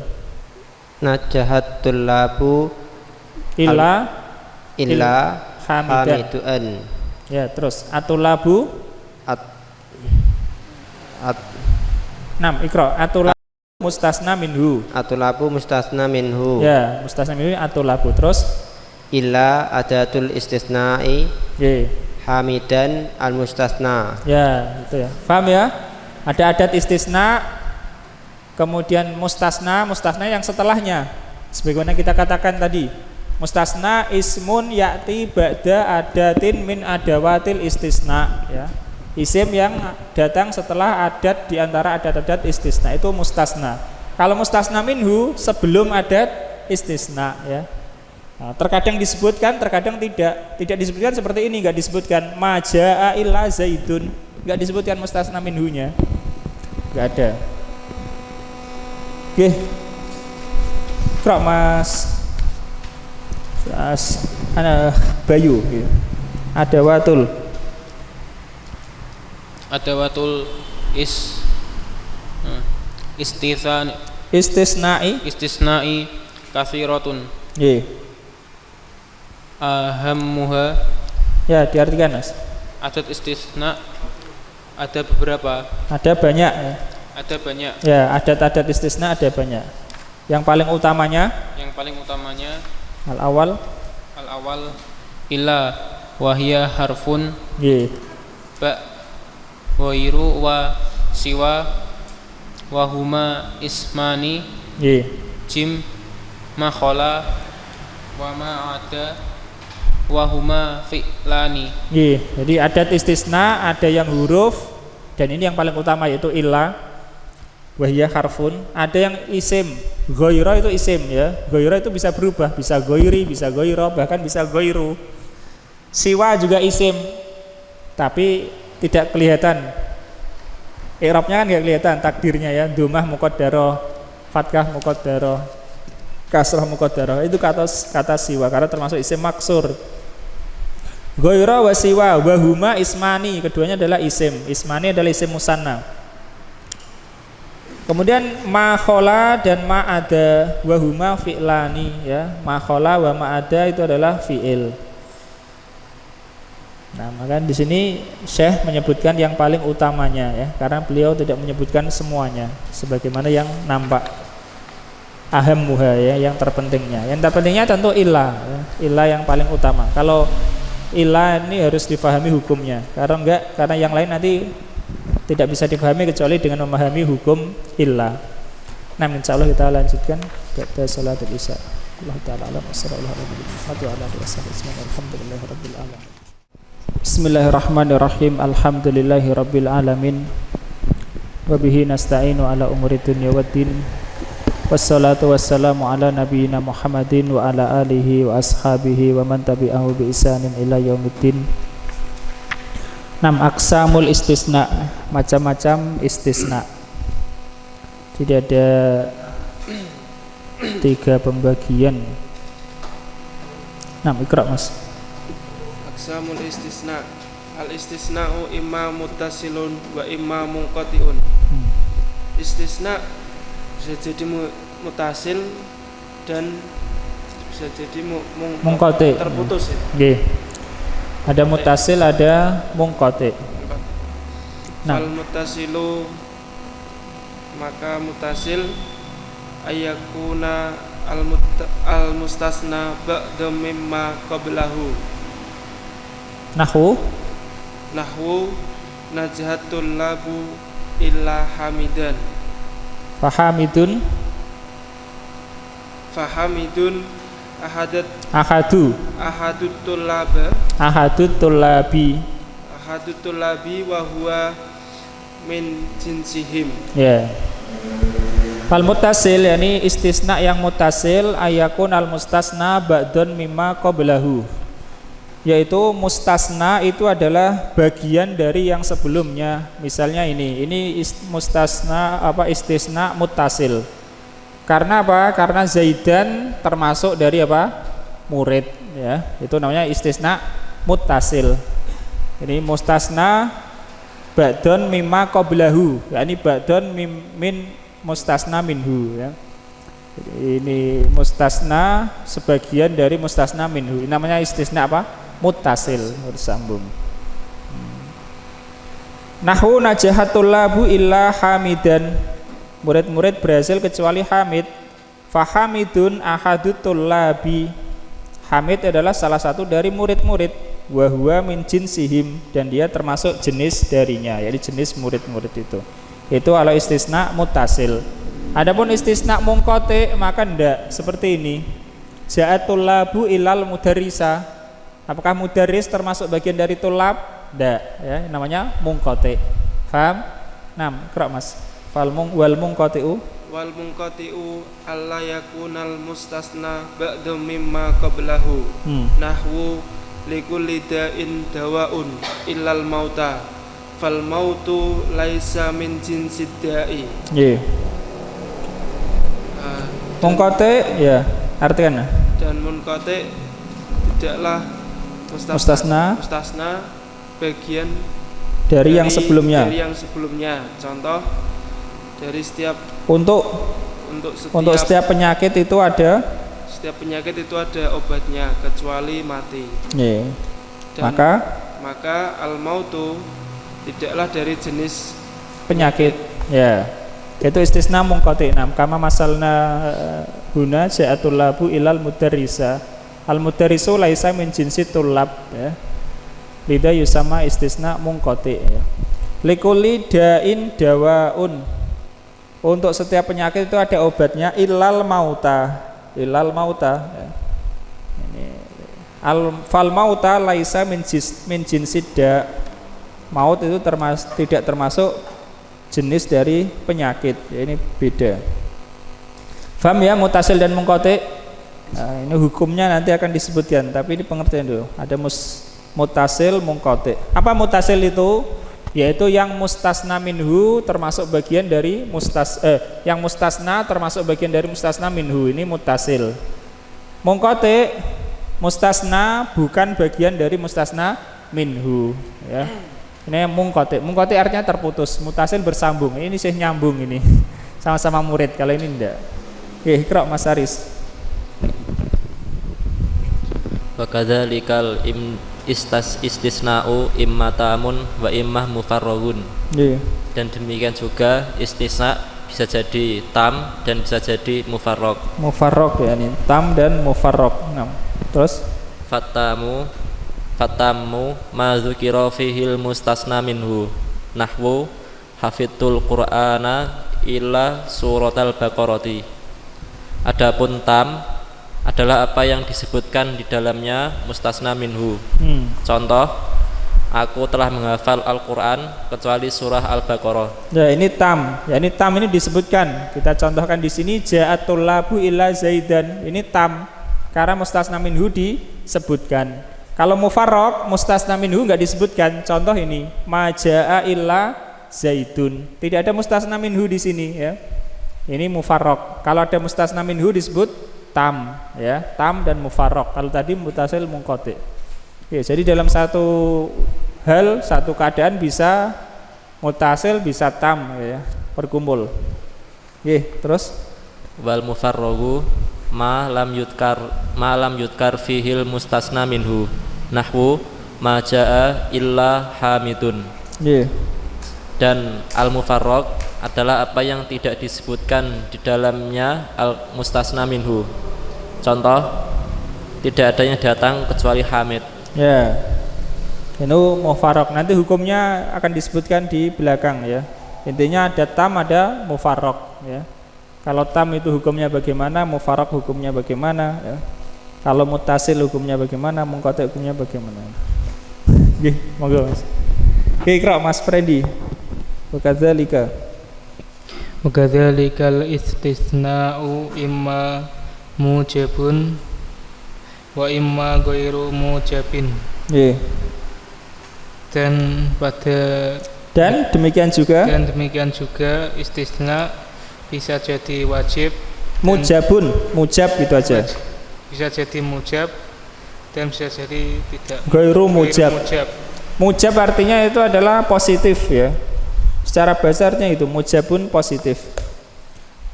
G: Najahatul labu illa hamiduan.
B: Ya, terus atulabu ikra atulabu mustasna minhu.
G: Atulabu mustasna minhu.
B: Ya, mustasna minhu atulabu. Terus
G: illa adatul istisna'i. Hamidan al-mustasna.
B: Ya, itu ya. Paham ya? Ada adat istisna, kemudian mustasna yang setelahnya. Sebagaimana kita katakan tadi, mustasna ismun ya'ti ba'da adatin min adawatil istisna ya. Isim yang datang setelah adat di antara adat-adat istisna itu mustasna. Kalau mustasna minhu sebelum adat istisna ya. Nah, terkadang disebutkan, terkadang tidak disebutkan seperti ini, nggak disebutkan majaa illa zaidun, nggak disebutkan mustasna minhunya, nggak ada. Oke, Krok Mas Bayu, ada watul
H: istisna'i kathiratun. Ahammuha,
B: ya diartikan Mas.
H: adat istisna ada beberapa,
B: Ada banyak ya.
H: ada banyak.
B: Ya, adat-adat istisna ada banyak. Yang paling utamanya al-awal
H: illa wahya harfun
B: nggih.
H: ba wairu wa siwa wahuma ismani
B: Nggih.
H: jim makhola wa ma'ada wahuma fi'lani.
B: Nggih. Jadi adat istisna ada yang huruf dan ini yang paling utama yaitu illa wahya harfun, ada yang isim. Ghaira itu isim ya. Ghaira itu bisa berubah, bisa ghairi, bisa ghaira, bahkan bisa ghairu. Siwa juga isim. Tapi tidak kelihatan. I'rabnya kan enggak kelihatan takdirnya ya. Dhammah muqaddarah, fathah muqaddarah, kasrah muqaddarah. Itu kata siwa karena termasuk isim maksur. Ghaira wa siwa wa huma ismani, keduanya adalah isim. Ismani adalah isim musanna. Kemudian makhola dan ma'ada wa huma fi'lani ya. Makhola wa ma'ada itu adalah fi'il. Nah, maka di sini Syekh menyebutkan yang paling utamanya ya, karena beliau tidak menyebutkan semuanya sebagaimana yang nampak. Ahammuha ya, yang terpentingnya. Yang terpentingnya tentu ilah ya. Ilah yang paling utama. Kalau ilah ini harus difahami hukumnya. Karena yang lain nanti tidak bisa dipahami kecuali dengan memahami hukum illah. Nah, insyaallah kita lanjutkan pada salatul isya. Allah taala alam sallallahu alaihi wasallam. Bismillahirrahmanirrahim. Alhamdulillahirabbil alamin. Wa bihi nasta'inu ala umuri dunya waddin. Wassalatu wassalamu ala nabiyyina Muhammadin wa ala alihi wa ashabihi wa man tabi'ahu bi ihsanin ila yaumiddin. 6 aqsamul istisna, macam-macam istisna. Jadi ada 3 pembagian. 6 Iqra Mas.
C: Aqsamul istisna. Al istisna'u imma muttasilun wa imma munqati'un. Istisna bisa jadi mutasil dan bisa jadi
B: munqati,
C: terputus ya.
B: Nggih. Ada mutasil, ada munqati.
C: Fal mutasilu, maka mutasil ayakuna al mustasna ba'da mimma qablahu. Nahwu najhatul labu illa hamidan.
B: Fahamidun ahadut tullabi
C: wa huwa min jinsihim.
B: Ya. Fal muttasil yakni istisna yang muttasil ayakun al mustasna ba'dun mimma qablahu. Yaitu mustasna itu adalah bagian dari yang sebelumnya. Misalnya ini mustasna istisna muttasil. Karena apa? Karena Zaidan termasuk dari murid ya. Itu namanya istisna muttasil. Ini mustasna ba'dun mimma qablahu, yakni ba'dun min mustasna minhu ya. Jadi ini mustasna sebagian dari mustasna minhu. Ini namanya istisna muttasil, bersambung. Nahwu najahatul labu illa hamidan. Murid-murid berhasil kecuali Hamid. Fahamidun ahadut tullabi. Hamid adalah salah satu dari murid-murid. Wa huwa min jinsihim, dan dia termasuk jenis darinya, yaitu jenis murid-murid itu. Itu kalau istisna muttasil. Adapun istisna munqati maka ndak seperti ini. Ja'atul labu ilal mudarrisa. Apakah mudarris termasuk bagian dari tulab? Ndak ya, namanya munqati. Paham? 6 Qra' Mas. Wal munqati'u
C: wal munqati'u alla yakunal mustasna ba'da mimma qablahu nahwu likulli da'in dawaun illal mauta fal mautu laisa min jinsid da'i.
B: Nggih. Munqati ya artikan.
C: Dan munqati tidaklah mustasna bagian
B: dari yang sebelumnya.
C: Dari yang sebelumnya. Contoh dari setiap
B: untuk setiap penyakit itu ada
C: obatnya kecuali mati.
B: Yeah. Maka
C: al mautu tidaklah dari jenis
B: penyakit. Ya. Itu istisna munqati. Kama masalna huna ja'atul labu ilal mudarrisa. Al mudarrisu laisa min jinsi tulab ya. Lida yusama istisna munqati ya. Likulli da'in dawaun. Untuk setiap penyakit itu ada obatnya illal mauta ya. Ini fal mauta laisa min jinsid da. Maut itu tidak termasuk jenis dari penyakit ya, ini beda. Faham ya mutasil dan munqati? Nah, ini hukumnya nanti akan disebutkan, tapi ini pengertian dulu. Ada mutasil, munqati. Apa mutasil itu? Yaitu yang mustasna minhu termasuk bagian dari yang mustasna termasuk bagian dari mustasna minhu, ini mutasil. Munqati mustasna bukan bagian dari mustasna minhu ya. Ini munqati. Munqati artinya terputus, mutasil bersambung. Ini sih nyambung ini. Sama-sama murid, kalau ini enggak. Iqra Mas Aris.
D: Wa kadzalikal istisna'u imma tamun wa imma mufarragun. Dan demikian juga istisna bisa jadi tam dan bisa jadi mufarrag.
B: Mufarrag ya, ini tam dan mufarrag. Nah, terus Fatamu ma dzukira fihil mustasna minhu nahwu hafidtul qur'ana illa suratal baqarati. Adapun tam adalah apa yang disebutkan di dalamnya mustasna minhu. Contoh, aku telah menghafal Al-Qur'an kecuali surah Al-Baqarah. Ya, ini tam. Ya, ini tam ini disebutkan. Kita contohkan di sini ja'atul labu illa zaidan. Ini tam karena mustasna minhu disebutkan. Kalau mufarrag mustasna minhu enggak disebutkan. Contoh ini, majaa illa zaidun. Tidak ada mustasna minhu di sini ya. Ini mufarrag. Kalau ada mustasna minhu disebut tam ya, tam dan mufarrag. Kalau tadi mutasil munqati. Ya, jadi dalam satu hal, satu keadaan bisa mutasil, bisa tam ya, berkumpul. Terus
D: wal mufarragu ma lam yudkar fihil mustasna minhu nahwu ma jaa illa hamidun. Dan al mufarrag adalah apa yang tidak disebutkan di dalamnya al mustasna minhu. Contoh, tidak ada yang datang kecuali hamid.
B: Ya, itu mufarrag. Nanti hukumnya akan disebutkan di belakang ya. Intinya ada tam, ada mufarrag ya. Kalau tam itu hukumnya bagaimana, mufarrag hukumnya bagaimana ya. Kalau mutasil hukumnya bagaimana, munqati hukumnya bagaimana. Nggih, monggo Mas. Iqra Mas Frendi. Wa
E: kadzalikal istisna'u imma mujabun wa imma ghairu mujabin. Dan demikian juga istisna bisa jadi wajib,
B: mujab gitu aja.
E: Bisa jadi mujab dan bisa jadi tidak.
B: Ghairu mujab. Mujab artinya itu adalah positif ya. Secara bahasa artinya itu mujabun positif.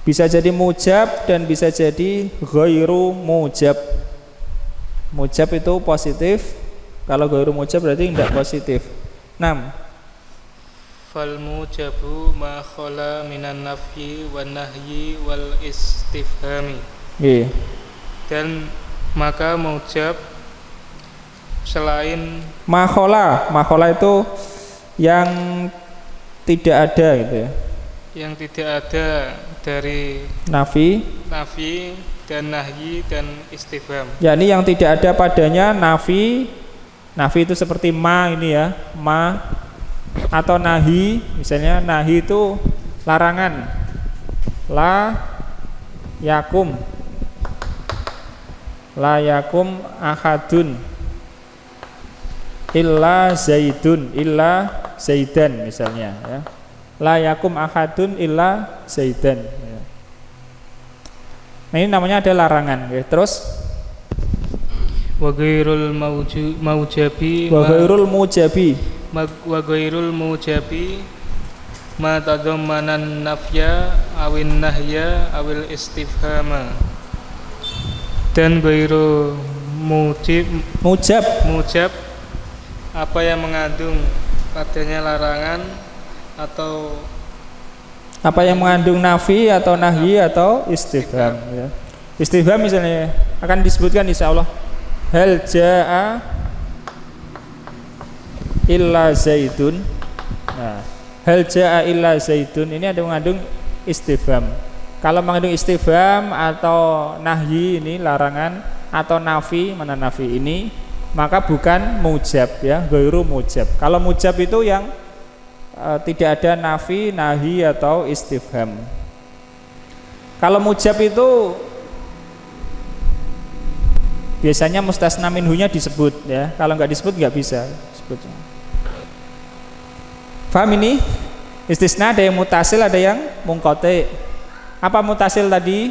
B: Bisa jadi mujab dan bisa jadi ghairu mujab. Mujab itu positif, kalau ghairu mujab berarti tidak positif. 6.
E: Fal mujabu ma khala minan nafyi wan nahyi wal istifhami. Dan maka mujab selain
B: makhola itu yang tidak ada gitu ya.
E: Yang tidak ada dari
B: nafi
E: dan nahyi dan istifham.
B: Ya, ini yang tidak ada padanya nafi itu seperti ma ini ya, ma atau nahi. Misalnya nahi itu larangan La yakum ahadun illa zaidan misalnya ya. La yakum ahadun illa zaidan ya. Nah, ini namanya ada larangan ya. Terus
E: wa ghairul mujabi ma tadammanan nafya awin nahya awil istifhama, dan ghairu mujab apa yang mengandung padanya larangan atau
B: apa yang mengandung nafi atau nahyi atau istifham ya. Istifham misalnya akan disebutkan insyaallah hal jaa illa zaidun. Nah, hal jaa illa zaidun ini ada mengandung istifham. Kalau mengandung istifham atau nahyi ini larangan atau nafi, mana nafi ini, maka bukan mujab ya, ghairu mujab. Kalau mujab itu yang tidak ada nafi, nahi atau istifham. Kalau mujab itu biasanya mustasna minhunya disebut ya. Kalau nggak disebut nggak bisa sebutnya. Paham ini? Istisna ada yang mutasil, ada yang munqati. Apa mutasil tadi?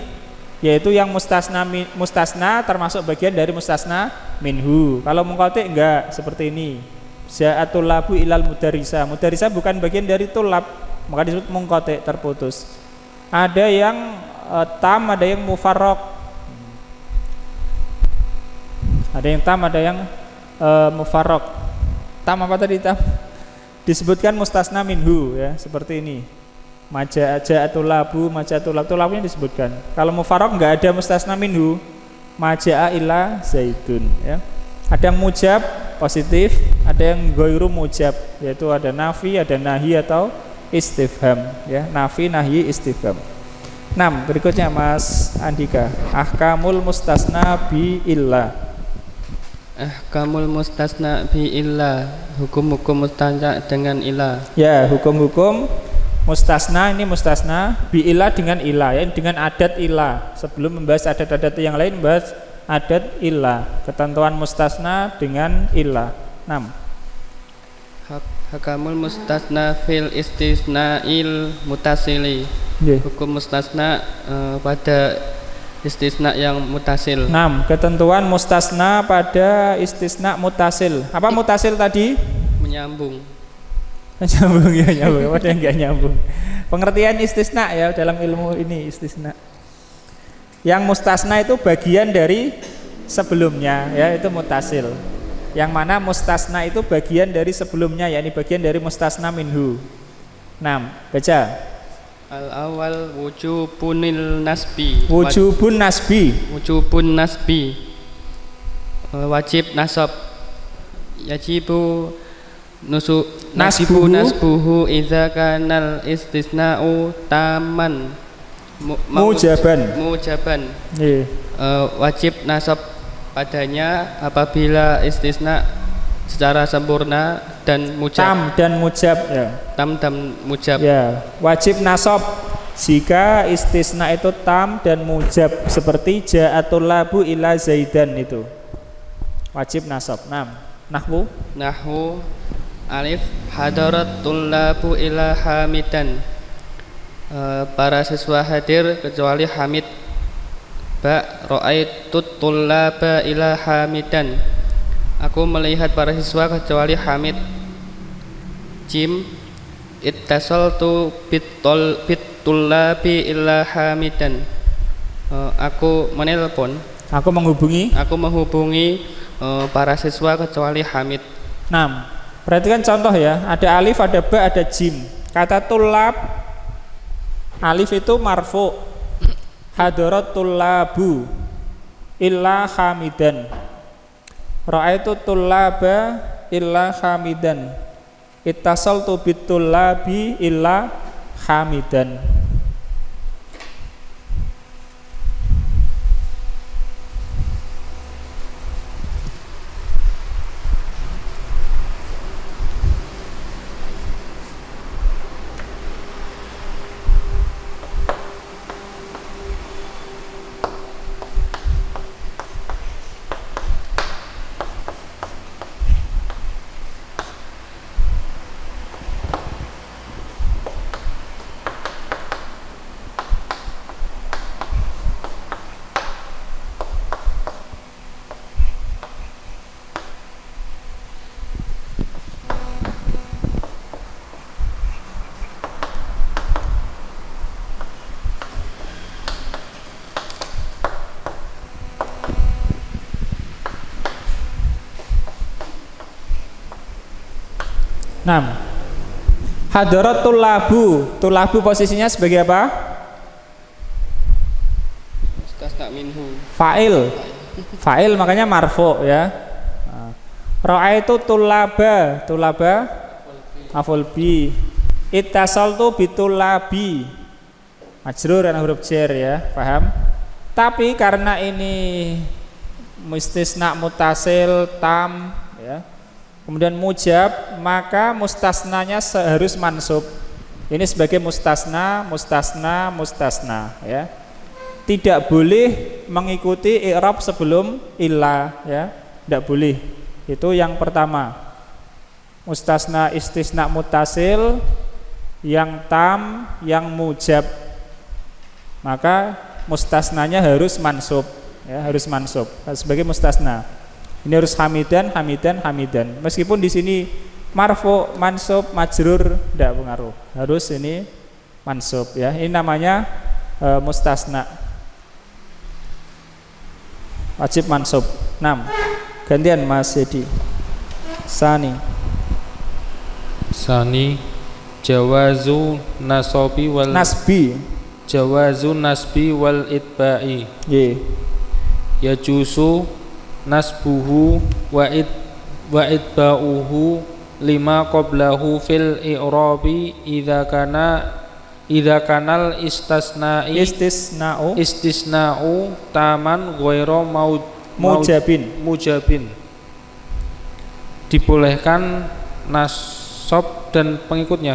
B: Yaitu yang mustasna termasuk bagian dari mustasna minhu. Kalau munqati enggak, seperti ini. Ja'atul labu ilal mudarisa. Mudarisa bukan bagian dari tulab, maka disebut munqati, terputus. Ada yang tam, ada yang mufarraq. Ada yang tam, ada yang mufarraq. Tam apa tadi tam? Disebutkan mustasna minhu ya, seperti ini. Maja'atul labu, maja'atul labu, tulabnya disebutkan. Kalau mufarraq enggak ada mustasna minhu. Maja'a illa zaidun ya. Ada yang mujab positif, ada yang ghairu mujab, yaitu ada nafi, ada nahi atau istifham ya, nafi, nahi, istifham. 6 berikutnya Mas Andika, ahkamul mustasna bi illa.
F: Ahkamul mustasna bi illa, hukum-hukum mustasna dengan illa.
B: Ya, hukum-hukum mustasna, ini mustasna bi illa dengan illa ya, dengan adat illa. Sebelum membahas adat-adat yang lain, membahas adat illa, ketentuan mustasna dengan illa. 6.
F: Hakamul mustasna fil istisna'il mutasili. Hukum mustasna pada istisna yang mutasil.
B: 6. Ketentuan mustasna pada istisna mutasil. Apa mutasil tadi?
F: Menyambung.
B: Nyambung ya, nyambung. Ada yang enggak nyambung. Pengertian istisna ya dalam ilmu ini istisna. Yang mustasna itu bagian dari sebelumnya ya, itu mutasil. Yang mana mustasna itu bagian dari sebelumnya, yakni bagian dari mustasna minhu. 6. Baca.
F: Al awal wujubunil nasbi.
B: Wujubun nasbi.
F: Wujubun nasbi. Wajib nasab. Yajibu nasbuhu idza kanal istisna'u taman. Mujaban. Wajib nasab padanya apabila istisna secara sempurna dan mujab.
B: Tam dan mujab ya.
F: Tam dan mujab.
B: Ya, wajib nasab jika istisna itu tam dan mujab, seperti ja'atul labu ila zaidan itu. Wajib nasab. 6. Nahwu
F: alif hadaratul labu ila hamidan. Para siswa hadir kecuali Hamid. Ba ra'aitut tullaba ila hamidan. Aku melihat para siswa kecuali Hamid. Jim ittasaltu bitullabi illa hamidan. Aku menelpon.
B: Aku menghubungi
F: para siswa kecuali Hamid.
B: 6. Perhatikan contoh ya. Ada alif, ada ba, ada jim. Kata tullab, alif itu marfu, hadaratul labu illa hamidan, ra'aitu tullaba illa hamidan, ittasaltu bitullabi illa hamidan. Hadarat tulabu posisinya sebagai apa?
F: Mustasna minhu.
B: Fa'il makanya marfu ya. Ra'aitu tulaba maf'ul bi. Ittasaltu bitulabi majrur dan huruf jar ya, paham? Tapi karena ini mustisna mutasil tam ya, kemudian mujab, maka mustasnanya harus mansub. Ini sebagai mustasna ya. Tidak boleh mengikuti i'rab sebelum illa ya, tidak boleh. Itu yang pertama. Mustasna istisna mutasil yang tam, yang mujab, maka mustasnanya harus mansub ya, harus mansub sebagai mustasna. Ini harus hamidan. Meskipun di sini marfu, mansub, majrur tidak pengaruh. Harus ini mansub ya. Ini namanya mustasna. Wajib mansub. 6. Gantian Mas Yedi. Sani
H: jawazu nasbi wal itba'i. Yajuzu nasbuhu wa itba'uhu lima qablahu fil i'rabi idza kanal istisna'u taman ghairu mujabin. Dibolehkan nasab dan mengikuti.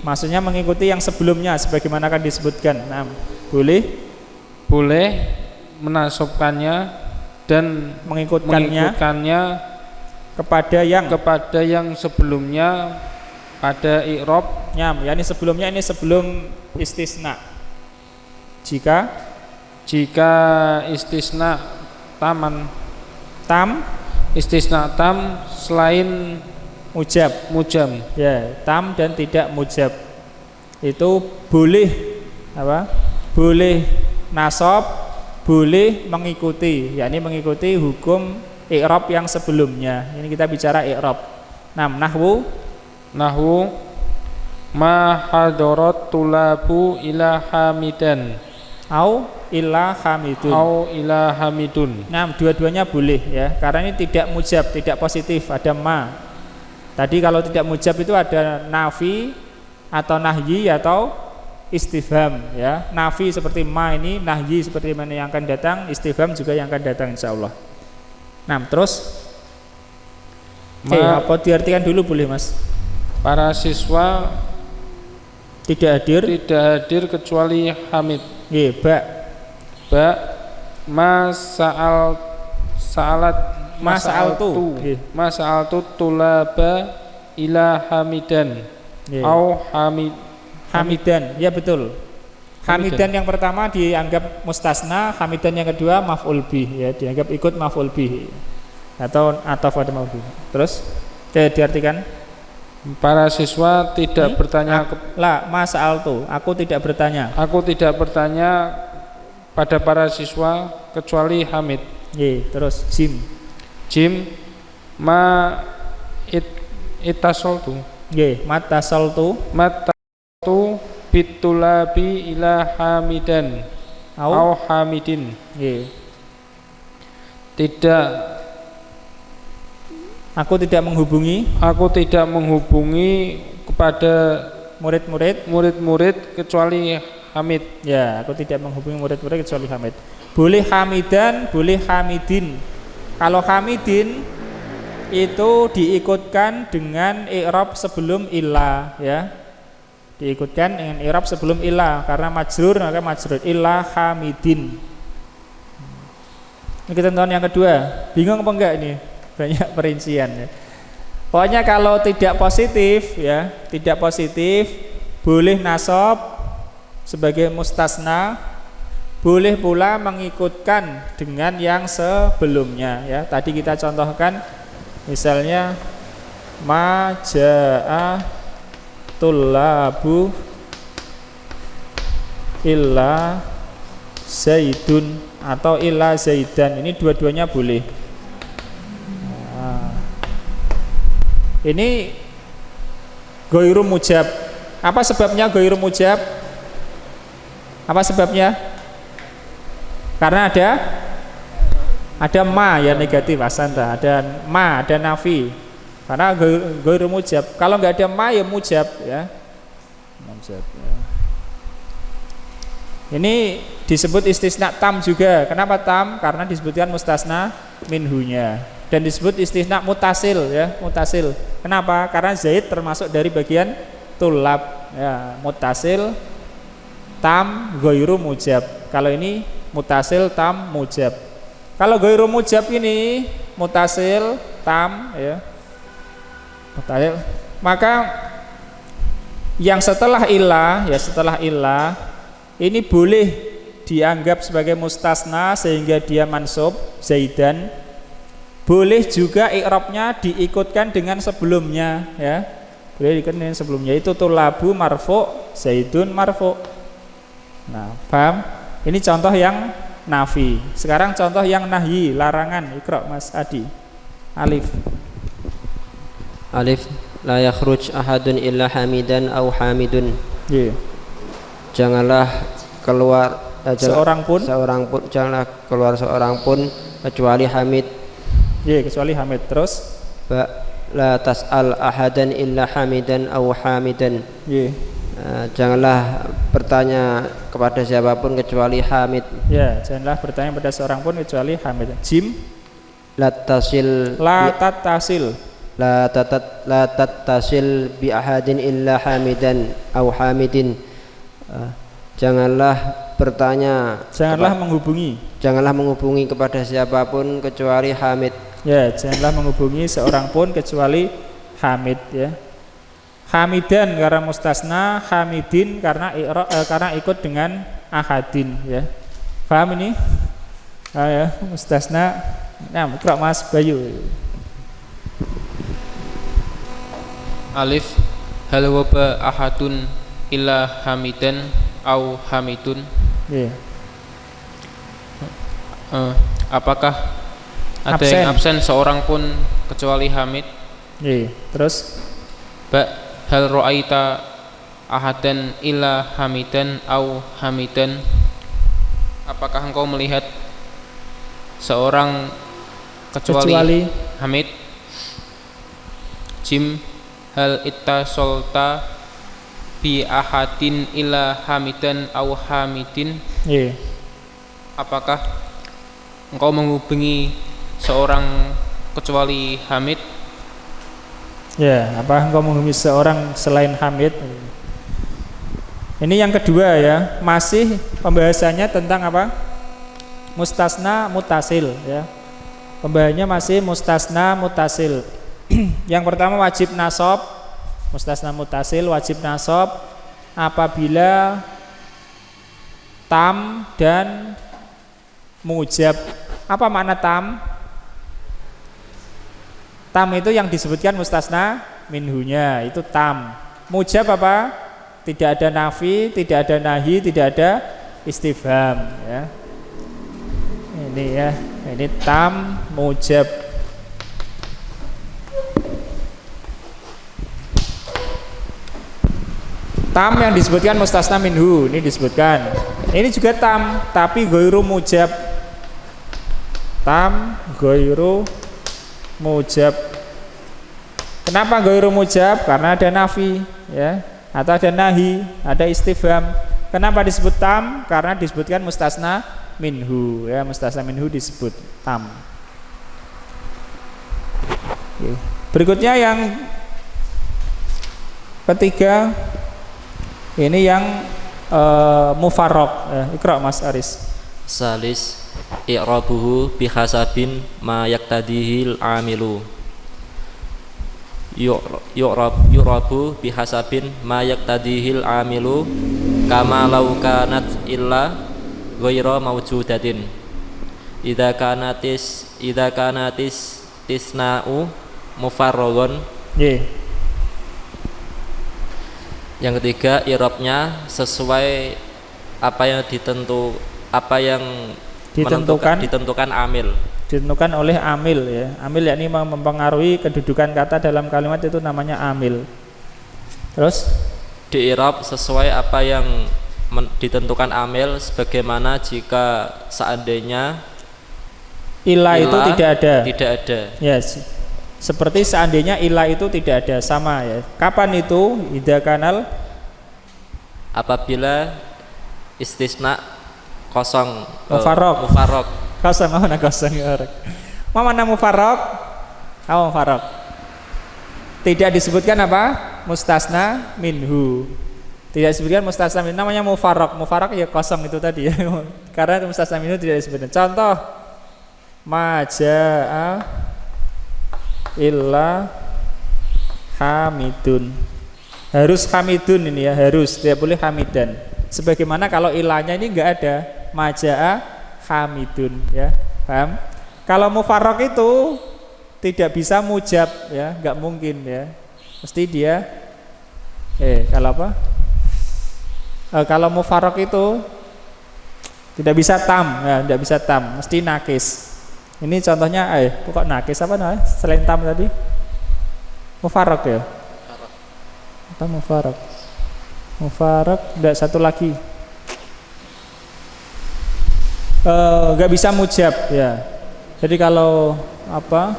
B: Maksudnya mengikuti yang sebelumnya sebagaimana akan disebutkan. Boleh menasabkannya dan mengikutkannya kepada yang sebelumnya pada i'rab. Yani sebelumnya ini sebelum istisna. Jika istisna istisna tam selain mujab ya, tam dan tidak mujab itu boleh boleh nasab, boleh mengikuti, yakni mengikuti hukum i'rab yang sebelumnya. Ini kita bicara i'rab. Nahwu ma hadarat tulabu ila hamidan au ila hamidun. Dua-duanya boleh ya, karena ini tidak mujab, tidak positif, ada ma. Tadi kalau tidak mujab itu ada nafi atau nahyi atau istifham ya. Nafi seperti ma ini, nahyi seperti mana yang akan datang, istifham juga yang akan datang insyaallah. Terus apa diartikan dulu boleh Mas?
H: Para siswa tidak hadir kecuali Hamid. Mas'altu tulaba ila hamidan au hamidan. Ya betul. Hamidan yang pertama dianggap mustasna, hamidan yang kedua maf'ul bih ya, dianggap ikut maf'ul bih atau ataf pada maf'ul bih. Terus diartikan para siswa tidak bertanya
B: mas'altu, aku tidak bertanya
H: pada para siswa kecuali Hamid.
B: Terus jim
H: itasoltu
B: matasoltu
H: bitulabi ila hamidan au hamidin.
B: Aku tidak menghubungi
H: kepada
B: murid-murid
H: kecuali Hamid.
B: Ya, aku tidak menghubungi murid-murid kecuali Hamid. Boleh hamidan, boleh hamidin. Kalau hamidin itu diikutkan dengan i'rab sebelum illa ya. Diikutkan dengan i'rab sebelum illa, karena majrur maka majrur illa hamidin. Ini kita tonton yang kedua. Bingung apa enggak ini? Banyak perincian ya. Pokoknya kalau tidak positif ya, tidak positif boleh nasab sebagai mustasna, boleh pula mengikutkan dengan yang sebelumnya ya. Tadi kita contohkan misalnya ma jaa tullabu illa zaidun atau illa zaidan. Ini dua-duanya boleh. Ini ghairu mujab. Apa sebabnya ghairu mujab? Apa sebabnya? Karena ada ma ya negatif asanta, ada ma, ada nafi. Karena ghairu mujab. Kalau nggak ada ma ya mujab ya. Mujab. Ya. Ini disebut istisna tam juga. Kenapa tam? Karena disebutkan mustasna minhunya. Dan disebut istisna mutasil ya, mutasil. Kenapa? Karena Zaid termasuk dari bagian tulab ya, mutasil tam ghairu mujab. Kalau ini mutasil tam mujab. Kalau ghairu mujab ini mutasil tam ya. Mutasil. Maka yang setelah ilah ya, setelah ilah ini boleh dianggap sebagai mustasna sehingga dia mansub Zaidan. Boleh juga i'rabnya diikutkan dengan sebelumnya ya. Boleh diikutkan dengan sebelumnya, itu tulabu marfu, Zaidun marfu. Nah, paham? Ini contoh yang nafi. Sekarang contoh yang nahyi, larangan. Iqra Mas Adi. Alif.
G: Alif la yakhruj ahadun illa hamidan aw hamidun.
B: Yeah.
G: Janganlah keluar
B: seorang pun
G: janganlah keluar seorang pun kecuali hamid.
B: Ya, kecuali hamid. Terus
G: la tas'al ahadan illa hamidan aw hamidan.
B: Ya.
G: Janganlah bertanya kepada siapapun kecuali hamid.
B: Ya, janganlah bertanya pada seorang pun kecuali hamid. Jim
G: la tasil bi ahadin illa hamidan aw hamidin. Janganlah bertanya,
B: janganlah
G: menghubungi kepada siapapun kecuali hamid.
B: Ya, janganlah menghubungi seorang pun kecuali hamid ya. Hamidan karena mustasna, hamidin karena ikut dengan ahadin ya. Paham ini? Ya, mustasna. Nah, Iqra Mas Bayu.
E: Alif hal waba ahadun illa hamidan au hamidun.
B: Yeah.
E: Apakah ada yang absen seorang pun kecuali hamid?
B: Yeah. Terus
E: hal ra'aita ahadan illa hamidan au hamidan. Apakah engkau melihat seorang kecuali hamid? Jim hal ittasolta bi ahadin illa hamidan au hamidin.
B: Yeah.
E: Apakah engkau menghubungi seorang kecuali hamid?
B: Ya, apa engkau menghubungi seorang selain hamid? Ini yang kedua ya, masih pembahasannya tentang apa? Mustasna mutasil ya. Pembahasannya masih mustasna mutasil. Yang pertama wajib nasab. Mustasna mutasil wajib nasab apabila tam dan mujab. Apa makna tam? Tam itu yang disebutkan mustasna minhunya, itu tam. Mujab apa? Tidak ada nafi, tidak ada nahi, tidak ada istifham ya. Ini ya, ini tam mujab. Tam yang disebutkan mustasna minhu, ini disebutkan. Ini juga tam, tapi ghairu mujab. Tam ghairu mujab. Kenapa ghairu mujab? Karena ada nafi ya, atau ada nahi, ada istifham. Kenapa disebut tam? Karena disebutkan mustasna minhu ya, mustasna minhu disebut tam. Oke. Berikutnya yang ketiga, ini yang mufarraq ya. Iqra Mas Aris.
D: Salis i'rabuhu bihasabin ma yaktadihil amilu. Yu'rabu bihasabin ma yaktadihil amilu kama law kanat illa ghaira mawjudatin. Idza kanatis tisna'u mufarragon. Yang ketiga, i'rabnya sesuai apa yang ditentukan amil.
B: ditentukan oleh amil ya. Amil yakni mempengaruhi kedudukan kata dalam kalimat, itu namanya amil. Terus
D: di i'rab sesuai apa yang ditentukan amil, sebagaimana jika seandainya
B: ilah itu tidak ada.
D: Yes.
B: Seperti seandainya ilah itu tidak ada, sama ya. Kapan itu? Idza kanal,
D: apabila istisna kosong,
B: mufarraq. Kosong, mana kosong ya? Mana mufarraq? Mufarraq. Tidak disebutkan apa? Mustasna minhu. Tidak disebutkan mustasna minhu, namanya mufarraq. Mufarraq ya kosong itu tadi ya. Karena mustasna minhu tidak disebutkan. Contoh, majaa illa hamidun. Harus hamidun ini ya, harus, tidak boleh hamidan. Sebagaimana kalau ilahnya ini enggak ada, majaa hamidun ya, paham? Kalau mufarraq itu tidak bisa mujab ya, enggak mungkin ya. Mesti dia kalau apa? Kalau mufarraq itu tidak bisa tam ya, tidak bisa tam, mesti nakis. Ini contohnya kok nakis apa namanya? Selain tam tadi? Mufarraq ya? Apa mufarraq? Mufarraq enggak, satu lagi. Enggak bisa mujab ya. Jadi kalau apa?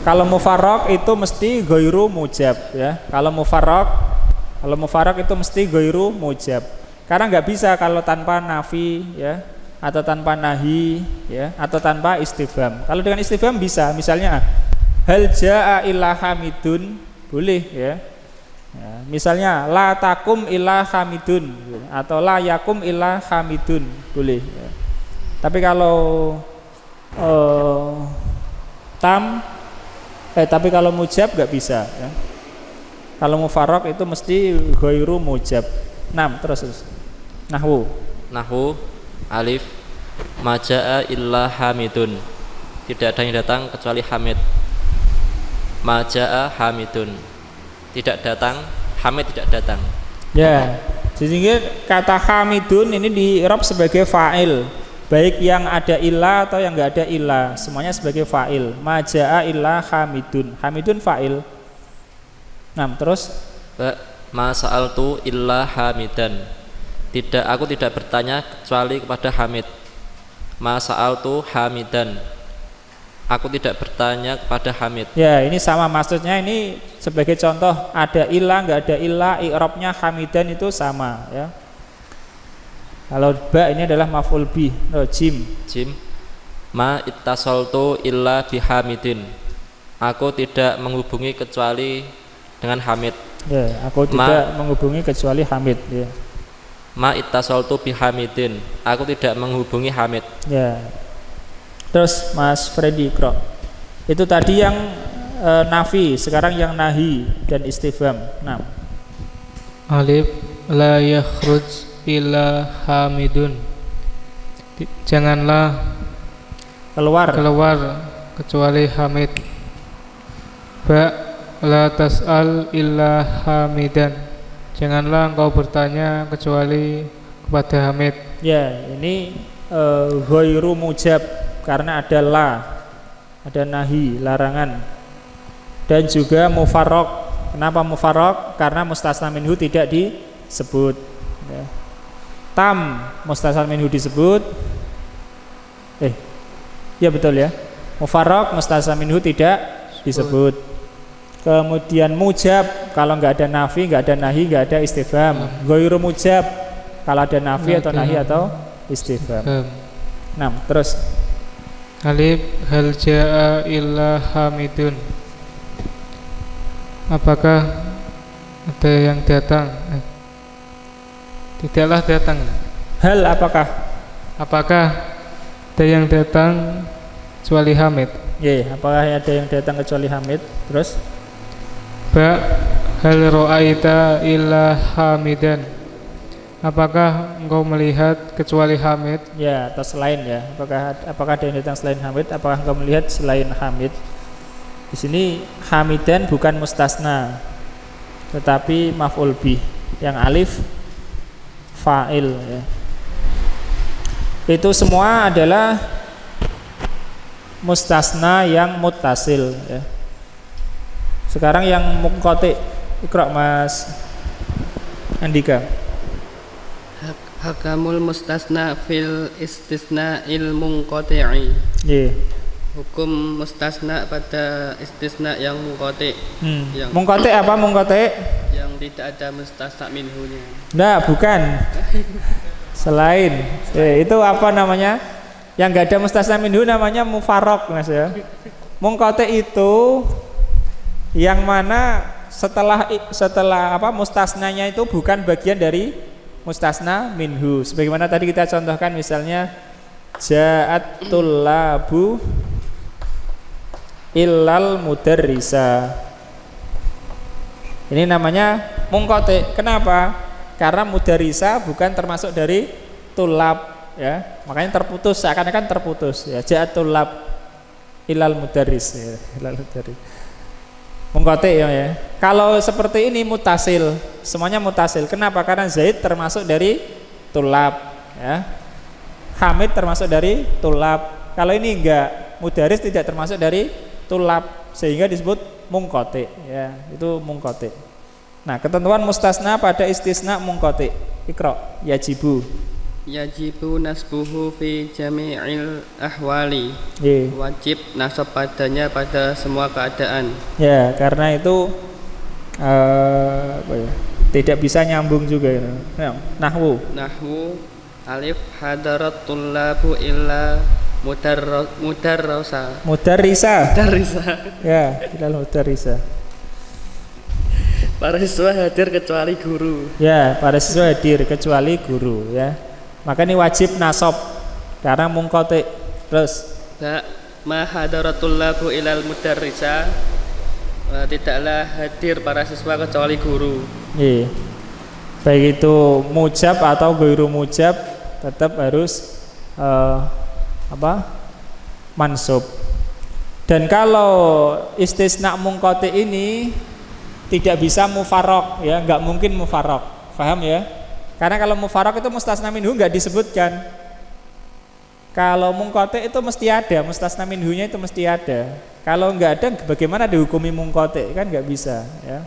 B: Kalau mufarraq itu mesti ghairu mujab ya. Kalau mufarraq itu mesti ghairu mujab. Karena enggak bisa kalau tanpa nafi ya, atau tanpa nahi ya, atau tanpa istifham. Kalau dengan istifham bisa, misalnya hal jaa illa hamidun, boleh ya. Ya, misalnya la takum illa hamidun atau la yakum illa hamidun, boleh ya. Tapi kalau tapi kalau mujab nggak bisa ya. Kalau mufarraq itu mesti ghairu mujab. 6 terus. Nahwu alif majaa illa hamidun, tidak ada yang datang kecuali hamid. Majaa hamidun, tidak datang, hamid tidak datang ya. Sehingga kata hamidun ini di i'rab sebagai fa'il, baik yang ada ilah atau yang enggak ada ilah, semuanya sebagai fa'il. Majaa illa hamidun, hamidun fa'il. Terus
D: ma sa'altu illa hamidan, aku tidak bertanya kecuali kepada hamid. Ma sa'altu hamidan, aku tidak bertanya kepada hamid. Ya, ini sama maksudnya, ini sebagai contoh, ada ilah enggak ada ilah, i'rabnya hamidan itu sama ya. Kalau ba ini adalah maf'ul bih, jim. Ma ittasaltu illa bihamidin, aku tidak menghubungi kecuali dengan hamid. Ya, aku tidak menghubungi kecuali hamid ya. Ma ittasaltu bihamidin, aku tidak menghubungi hamid. Ya. Terus Mas Freddy Ikra, itu tadi yang nafi, sekarang yang nahi dan istifham.
E: Alif la yakhruj illa hamidun, janganlah keluar kecuali hamid. Ba la tas'al illa hamidan, janganlah engkau bertanya kecuali kepada hamid. Ya, ini ghairu mujab karena ada la, ada nahi, larangan, dan juga mufarraq. Kenapa mufarraq? Karena mustasna minhu tidak disebut ya. Tam mustasna minhu disebut, ya betul ya. Mufarraq mustasna minhu tidak disebut. Kemudian mujab kalau nggak ada nafi, nggak ada nahi, nggak ada istifham. Ghairu mujab kalau ada nafi atau nahi atau istifham. Terus alif hal jaa illa hamidun, apakah ada yang datang? Tidaklah datang.
B: Hal apakah
E: ada yang datang kecuali hamid?
B: Ya, apakah ada yang datang kecuali hamid? Terus
E: ba hal ra'aita illa hamidan, apakah engkau melihat kecuali hamid? Ya, atau selain ya. Apakah ada yang datang selain hamid? Apakah engkau melihat selain hamid? Di sini hamidan bukan mustasna, tetapi maf'ul bih yang alif fa'il ya. Itu semua adalah
B: mustasna yang muttasil ya. Sekarang yang munqati. Iqra Mas Andika.
F: Hakamul mustasna fil istisna il munqati'i.
B: Nggih.
F: Hukum mustasna pada istisna yang munqati. Yang
B: Munqati apa munqati?
F: Yang tidak ada mustasna minhunya.
B: Nah, bukan. Selain itu apa namanya? Yang enggak ada mustasna minhu namanya mufarraq, Mas ya. Munqati itu yang mana setelah apa mustasnanya itu bukan bagian dari mustasna minhu. Sebagaimana tadi kita contohkan misalnya ja'at tullabu illal mudarrisa. Ini namanya munqati. Kenapa? Karena mudarrisa bukan termasuk dari tulab ya. Makanya terputus, seakan-akan terputus ya. Ja'at tullab illal mudarris ya. Illal mudarris. Munqati ya. Kalau seperti ini mutasil, semuanya mutasil. Kenapa? Karena Zaid termasuk dari tulab ya. Hamid termasuk dari tulab. Kalau ini enggak, mudaris tidak termasuk dari tulab sehingga disebut munqati ya. Itu munqati. Nah, ketentuan mustasna pada istisna munqati. Iqra yajibu.
F: Yajibu nasbuhu fi jami'il ahwali. Wajib nasab padanya pada semua keadaan.
B: Ya, karena itu apa ya? Tidak bisa nyambung juga ya. Nahwu.
F: Alif hadarat tullabu illa mudarrisa.
B: Ya, ilal mudarrisa.
F: Para siswa hadir kecuali guru.
B: Ya, para siswa hadir kecuali guru ya. Maka ini wajib nasab karena munqati. Terus
F: ma hadaratul labu ilal mudarrisa, tidaklah hadir para siswa kecuali guru.
B: Iya. Baik itu mujab atau ghairu mujab tetap harus mansub. Dan kalau istisna munqati ini tidak bisa mufarraq ya, enggak mungkin mufarraq. Paham ya? Karena kalau mufarraq itu mustasna minhu enggak disebutkan. Kalau munqati itu mesti ada, mustasna minhunya itu mesti ada. Kalau enggak ada bagaimana dihukumi munqati? Kan enggak bisa ya.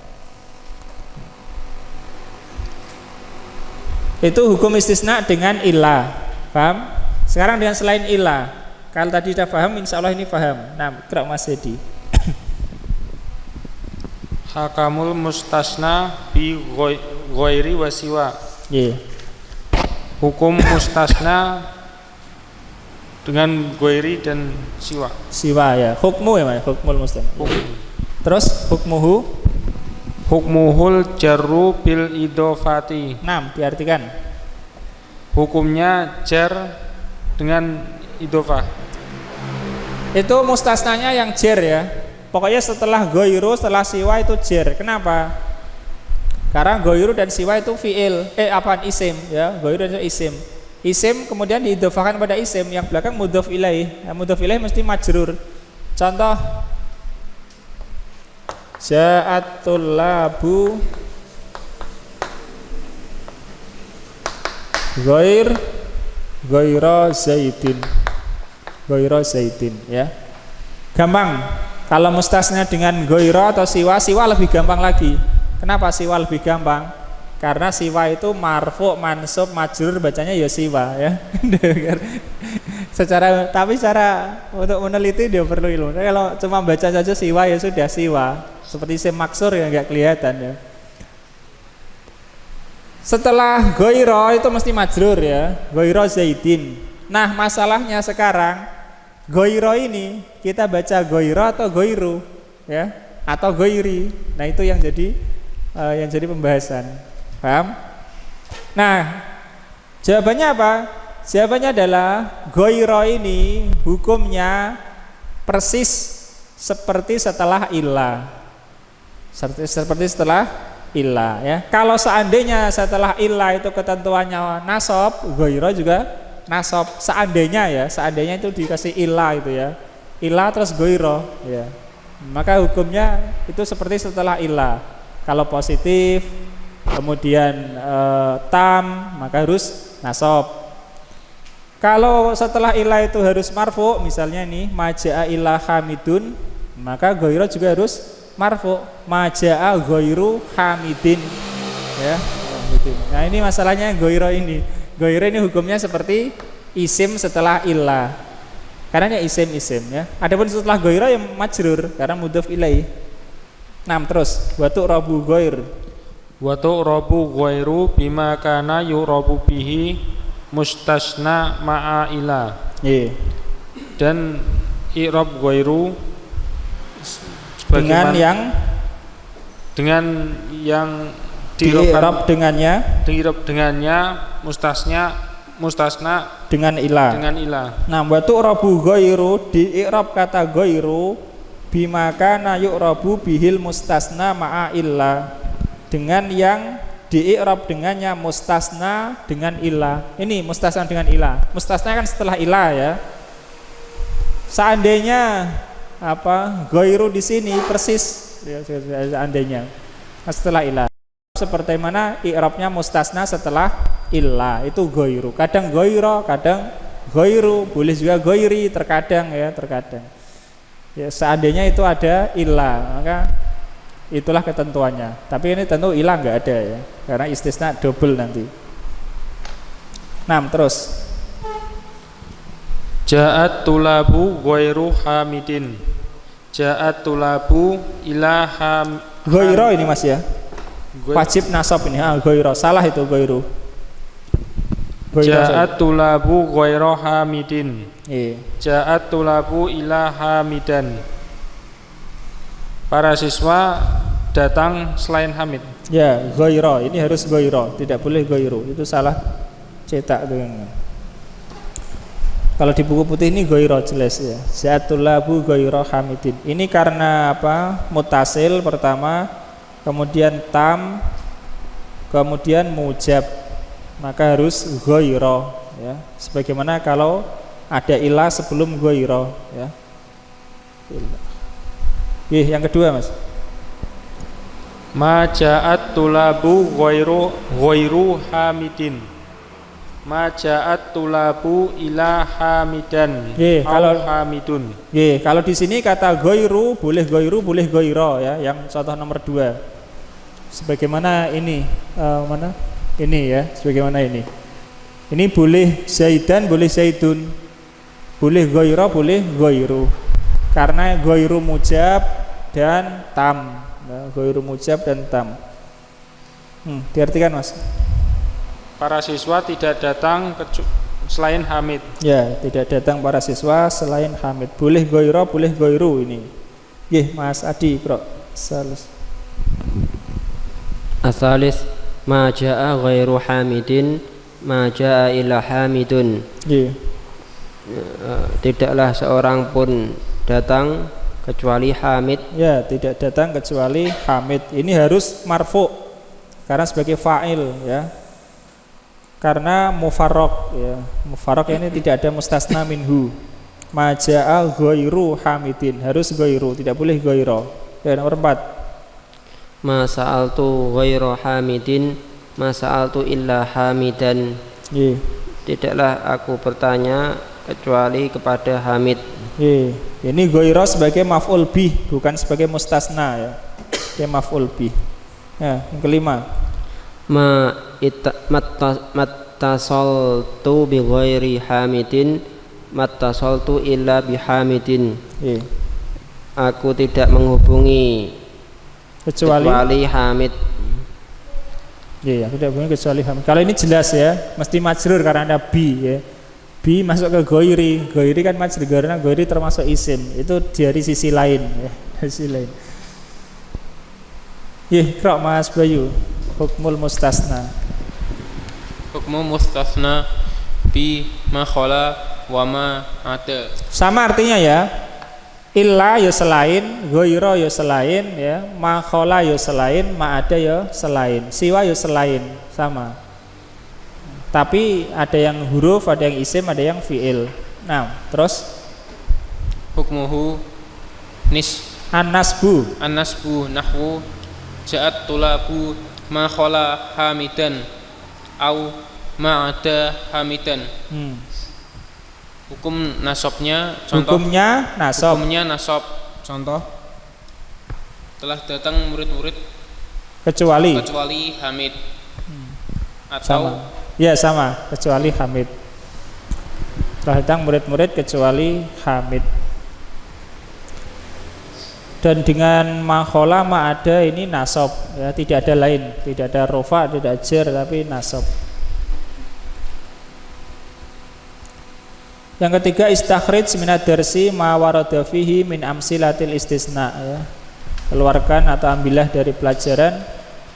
B: Itu hukum istisna dengan ilah. Paham? Sekarang dengan selain ilah. Kalau tadi sudah paham, insya Allah ini paham. Nah, Iqra Mas Hedi.
E: Hakamul mustasna bi ghairi wasiwa. Hukum mustasna dengan ghairi dan siwa.
B: Siwa ya. Hukmu ya, Mas. Hukmul mustasna. Terus
E: hukmuhul jarru bil idofati.
B: 6 diartikan.
E: Hukumnya jar dengan idofah.
B: Itu mustasnanya yang jar ya. Pokoknya setelah ghairu, setelah siwa itu jar. Kenapa? Karena ghairu dan siwa itu fiil, isim ya. Ghairu dan isim. Isim kemudian diidhofahkan pada isim, yang belakang mudhof ilaih. Ya, mudhof ilaih mesti majrur. Contoh ja'atul labu ghaira zaidin ya. Gampang. Kalau mustasna dengan ghaira atau siwa lebih gampang lagi. Kenapa siwa lebih gampang? Karena siwa itu marfu, mansub, majrur, bacanya ya siwa ya. Tapi cara untuk meneliti dia perlu ilmu. Kalau cuma baca saja siwa ya sudah siwa. Seperti isim maksur ya nggak kelihatan ya. Setelah ghaira itu mesti majrur ya. Ghaira zaidin. Nah, masalahnya sekarang ghaira ini kita baca ghaira atau ghairu ya, atau ghairi. Nah, itu yang jadi pembahasan. Paham? Nah, jawabannya apa? Jawabannya adalah ghaira ini hukumnya persis seperti setelah ilah. Seperti setelah ilah ya. Kalau seandainya setelah ilah itu ketentuannya nasab, ghaira juga nasab. Seandainya itu dikasih ilah itu ya. Ilah terus ghaira ya. Maka hukumnya itu seperti setelah ilah. Kalau positif kemudian tam, maka harus nasab. Kalau setelah ilah itu harus marfu, misalnya nih majaa ilah hamidun, maka ghaira juga harus marfu. Majaa ghairu hamidin. Ya. Nah, ini masalahnya ghaira ini. Ghaira ini hukumnya seperti isim setelah ilah. Karena ini isim ya. Adapun setelah ghaira yang majrur karena mudhof ilaih. 6 terus wa tu'rabu ghair.
H: Wa tu'rabu ghairu bima kana yu'rabu bihi mustasna ma'a ila.
B: Iya.
H: Dan i'rab ghairu
B: dengan yang
H: di'rab
B: dengannya
H: mustasna
B: dengan ilah. Nah, wa tu'rabu ghairu di i'rab kata ghairu bima kana yu'rabu bihil mustasna ma'a illa, dengan yang di i'rab dengannya mustasna dengan ilah. Ini mustasna dengan ilah. Mustasna kan setelah ilah ya. Seandainya ghairu di sini persis ya, seandainya setelah ilah. Seperti mana i'rabnya mustasna setelah ilah itu ghairu. Kadang ghaira, kadang ghairu, boleh juga ghairi, terkadang. Ya, seandainya itu ada ilah, maka itulah ketentuannya. Tapi ini tentu ilah nggak ada ya, karena istisna double nanti. 6 terus.
H: Ja'at tulabu ghairu hamidin. Ja'at tulabu ila
B: Ghairu ini Mas ya. Wajib nasab ini. Ghairu. Salah itu ghairu.
H: Ja'at tulabu ghairu hamidin.
B: Iya.
H: Ja'at tulabu ila hamidan. Para siswa datang selain Hamid.
B: Ya, ghairu. Ini harus ghairu, tidak boleh ghairu. Itu salah cetak tuh. Kalau di buku putih ini ghairu jelas ya. Ja'at tulabu ghairu hamidin. Ini karena mutasil pertama, kemudian tam, kemudian mujab. Maka harus ghairu ya. Sebagaimana kalau ada ilah sebelum ghairu ya. Yang kedua Mas.
H: Ma ja'at tulabu ghairu hamidin. Ma ja'at tulabu ila hamidan.
B: Kalau
H: hamidun.
B: Kalau di sini kata ghairu, boleh ghairu ya, yang contoh nomor 2. Sebagaimana ini mana? Ini ya, sebagaimana ini. Ini boleh zaidan, boleh zaidun. Boleh ghairu, boleh ghairu. Karena ghairu mujab dan tam. Ghairu mujab dan tam. Diartikan Mas.
H: Para siswa tidak datang selain Hamid.
B: Ya, tidak datang para siswa selain Hamid. Boleh ghairu, boleh ghairu ini. Mas Adi, Bro.
G: Asalis ma jaa ghairu hamidin ma jaa ila hamidun. Tidaklah seorang pun datang kecuali Hamid.
B: Ya, tidak datang kecuali Hamid. Ini harus marfu karena sebagai fa'il ya. Karena mufarraq ya. Mufarraq ini tidak ada mustasna minhu. Ma jaa ghairu hamidin, harus ghairu, tidak boleh ghairu. Ya, nomor 4.
G: Ma sa'altu ghairu hamidin ma sa'altu illa hamidan. Tidaklah aku bertanya kecuali kepada Hamid.
B: Ini ghairu sebagai maf'ul bih, bukan sebagai mustasna ya. Dia maf'ul bih. Ya, yang kelima.
G: Mattasaltu bi ghairi hamidin mattasaltu illa bi hamidin. Aku tidak menghubungi kecuali Hamid.
B: Iya, tidak boleh kecuali Hamid. Kalau ini jelas ya, mesti majrur karena ada bi ya. Bi masuk ke ghairi. Ghairi kan majrur karena ghairi termasuk isim. Itu dari sisi lain ya, sisi lain. Iqra Mas Bayu, hukmul mustasna.
C: Hukmu mustasna bi ma khala wa ma ada.
B: Sama artinya ya. Illa ya selain, ghairu ya selain ya, ma khala ya selain, ma ada ya selain, siwa ya selain, sama. Tapi ada yang huruf, ada yang isim, ada yang fiil. Nah, terus
C: hukmuhu
B: an-nasbu
C: nahwu ja'at tulabu ma khala hamidan au ma ada hamidan. Hukum nasabnya contoh.
B: Hukumnya nasab.
C: Hukumnya nasab contoh. Telah datang murid-murid
B: kecuali
C: Hamid. Atau
B: sama. Ya sama, kecuali Hamid. Telah datang murid-murid kecuali Hamid. Dan dengan makhola ma ada ini nasab ya, tidak ada lain, tidak ada rofa, tidak jar, tapi nasab. Yang ketiga istakhrij minad darsi ma warada fihi min amsilatil istisna ya. Keluarkan atau ambillah dari pelajaran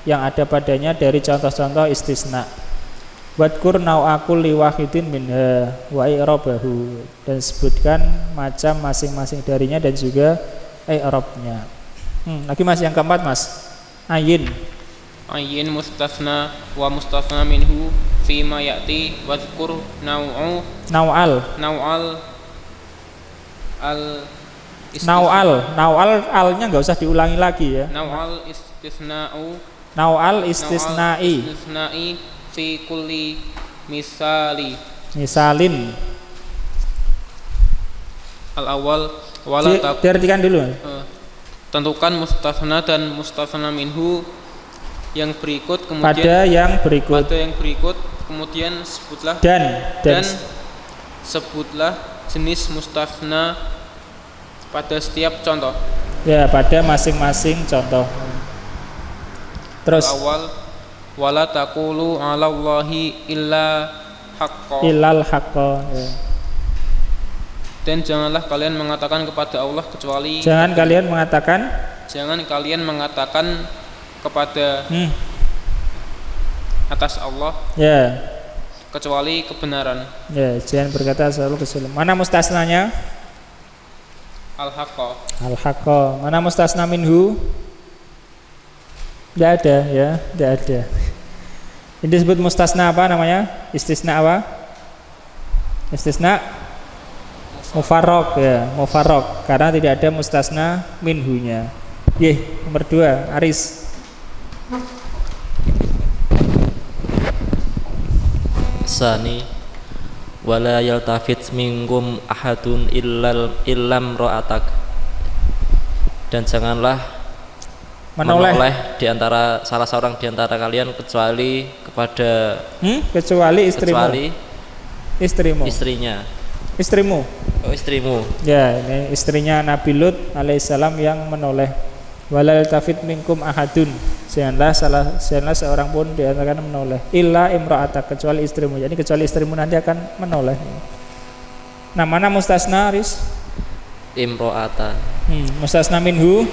B: yang ada padanya dari contoh-contoh istisna. Wadkur nau'akul liwahidin minha wa i'rabahu, dan sebutkan macam masing-masing darinya dan juga i'rabnya. Lagi Mas yang keempat Mas. Ayin mustasna
C: wa mustasna minhu fima ya'ti wadhkur nau'al
B: alnya nggak usah diulangi lagi ya. Nau'al istisna'i
C: fi kulli
B: misalin.
C: Al-awwal
B: diartikan dulu.
C: Tentukan mustasna dan mustasna minhu yang berikut, kemudian
B: pada yang berikut
C: kemudian sebutlah
B: dan
C: sebutlah jenis mustasna pada setiap contoh.
B: Ya, pada masing-masing contoh. Terus
C: awal wala taqulu 'alallahi illal
B: haqqo ya.
C: Dan janganlah kalian mengatakan kepada Allah kecuali
B: Jangan kalian mengatakan kepada atas Allah ya,
C: kecuali kebenaran.
B: Ya, jangan berkata selalu kesulitan. Mana mustasnanya? Al-haqqo. Mana mustasna minhu? Tidak ada ya, tidak ada. Ini disebut mustasna apa namanya? Istisna apa? Istisna mufarraq ya, mufarraq, karena tidak ada mustasna minhunya. Nomor 2, Aris.
D: Sani wala yaltafit minkum ahadun illam ra'atak, dan janganlah menoleh di antara salah seorang di antara kalian kecuali kepada istrimu. Istrimu. Ya, ini istrinya Nabi Lut alaihissalam yang menoleh. Walal tafid minkum ahadun, janganlah seorang pun di antara kalian menoleh. Illa imra'atak, kecuali istrimu. Jadi kecuali istrimu nanti akan menoleh. Nah, mana mustasna, Aris? Imra'ata.
B: Mustasna minhu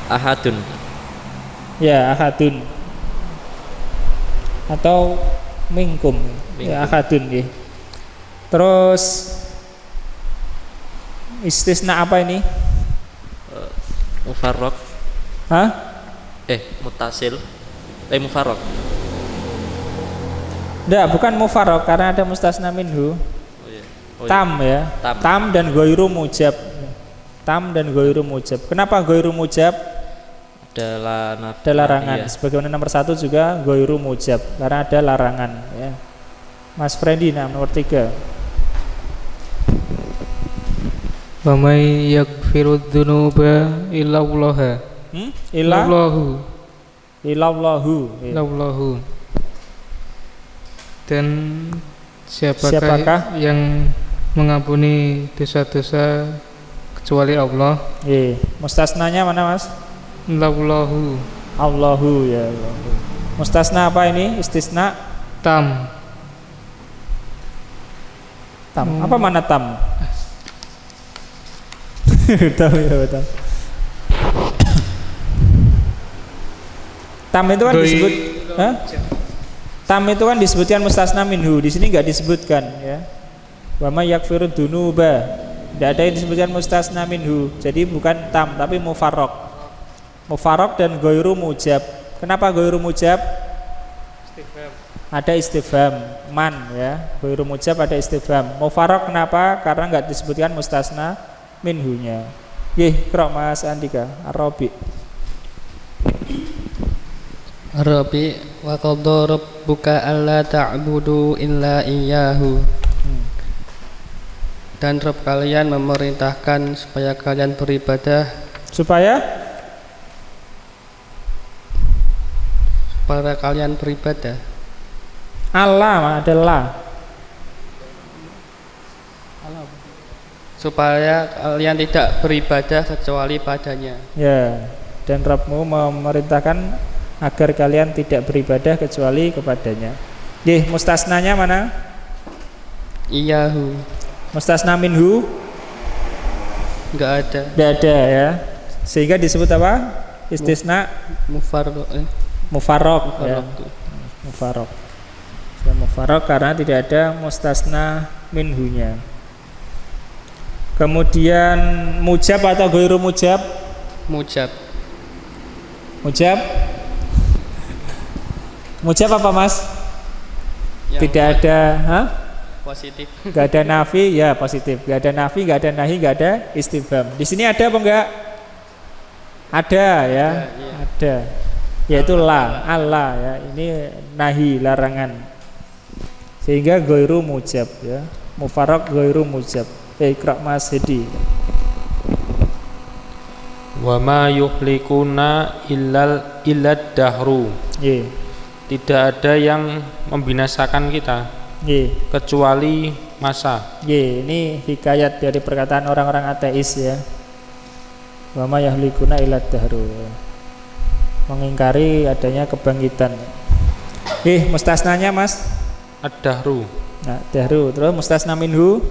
D: ahadun.
B: Ya, ahadun. Atau minkum. Ya, ahadun ya. Terus istisna apa ini?
D: Mufarraq. Muttasil. Mufarraq.
B: Enggak, bukan mufarraq karena ada mustasna minhu. Tam ya. Tam dan ghairu mujab. Kenapa ghairu mujab?
D: Ada
B: larangan. Sebagaimana nomor 1 juga ghairu mujab karena ada larangan ya. Mas Freddy nomor 3.
E: Wa may yaghfirudz dzunuba illallah. Illallahu. Dan siapakah yang mengampuni dosa-dosa kecuali Allah?
B: Mustasnanya mana Mas?
E: Allahu
B: ya Allah. Mustasna apa ini? Istisna
E: tam.
B: Apa mana tam? Tahu ya, betul. Tam itu kan disebut Tam itu kan disebutkan mustasna minhu. Di sini enggak disebutkan ya. Wa may yaghfirudz dzunuba. Tidak ada yang disebutkan mustasna minhu. Jadi bukan tam tapi mufarraq. Mufarraq dan ghairu mujab. Kenapa ghairu mujab? Ada istifham man ya. Ghairu mujab ada istifham. Mufarraq kenapa? Karena enggak disebutkan mustasna minhunya. Qra Mas Andika Arabi.
F: Rabbi wa qadha rabbuka alla ta'budu illa iyyahu. Dan Rabb kalian memerintahkan supaya kalian beribadah para kalian beribadah.
B: Allah adalah
F: supaya kalian tidak beribadah kecuali padanya.
B: Ya, dan Rabbmu memerintahkan agar kalian tidak beribadah kecuali kepadanya. Mustasnanya mana?
F: Iyahu.
B: Mustasna minhu?
F: Enggak
B: ada ya. Sehingga disebut apa? Istisna mufarraq ya. Mufarraq karena tidak ada mustasna minhunya. Kemudian mujab atau ghairu mujab?
F: Mujab.
B: Mujab apa Mas? Tidak ada
F: positif.
B: Gak ada nafi ya positif. Gak ada nafi, gak ada nahi, gak ada istifham. Di sini ada apa enggak? Ada ya. Ada. Yaitu Allah ya. Ini nahi larangan. Sehingga ghairu mujab ya. Mufarraq ghairu mujab. Iqra Mas Hedi.
H: Wa ma yuhlikuna illad dahru. Tidak ada yang membinasakan kita kecuali masa.
B: Ini hikayat dari perkataan orang-orang ateis ya. Wa ma yuhlikuna illad dahru. Mengingkari adanya kebangkitan. Mustasnanya Mas?
H: Ad-dahru.
B: Nah, dahru. Terus mustasna minhu?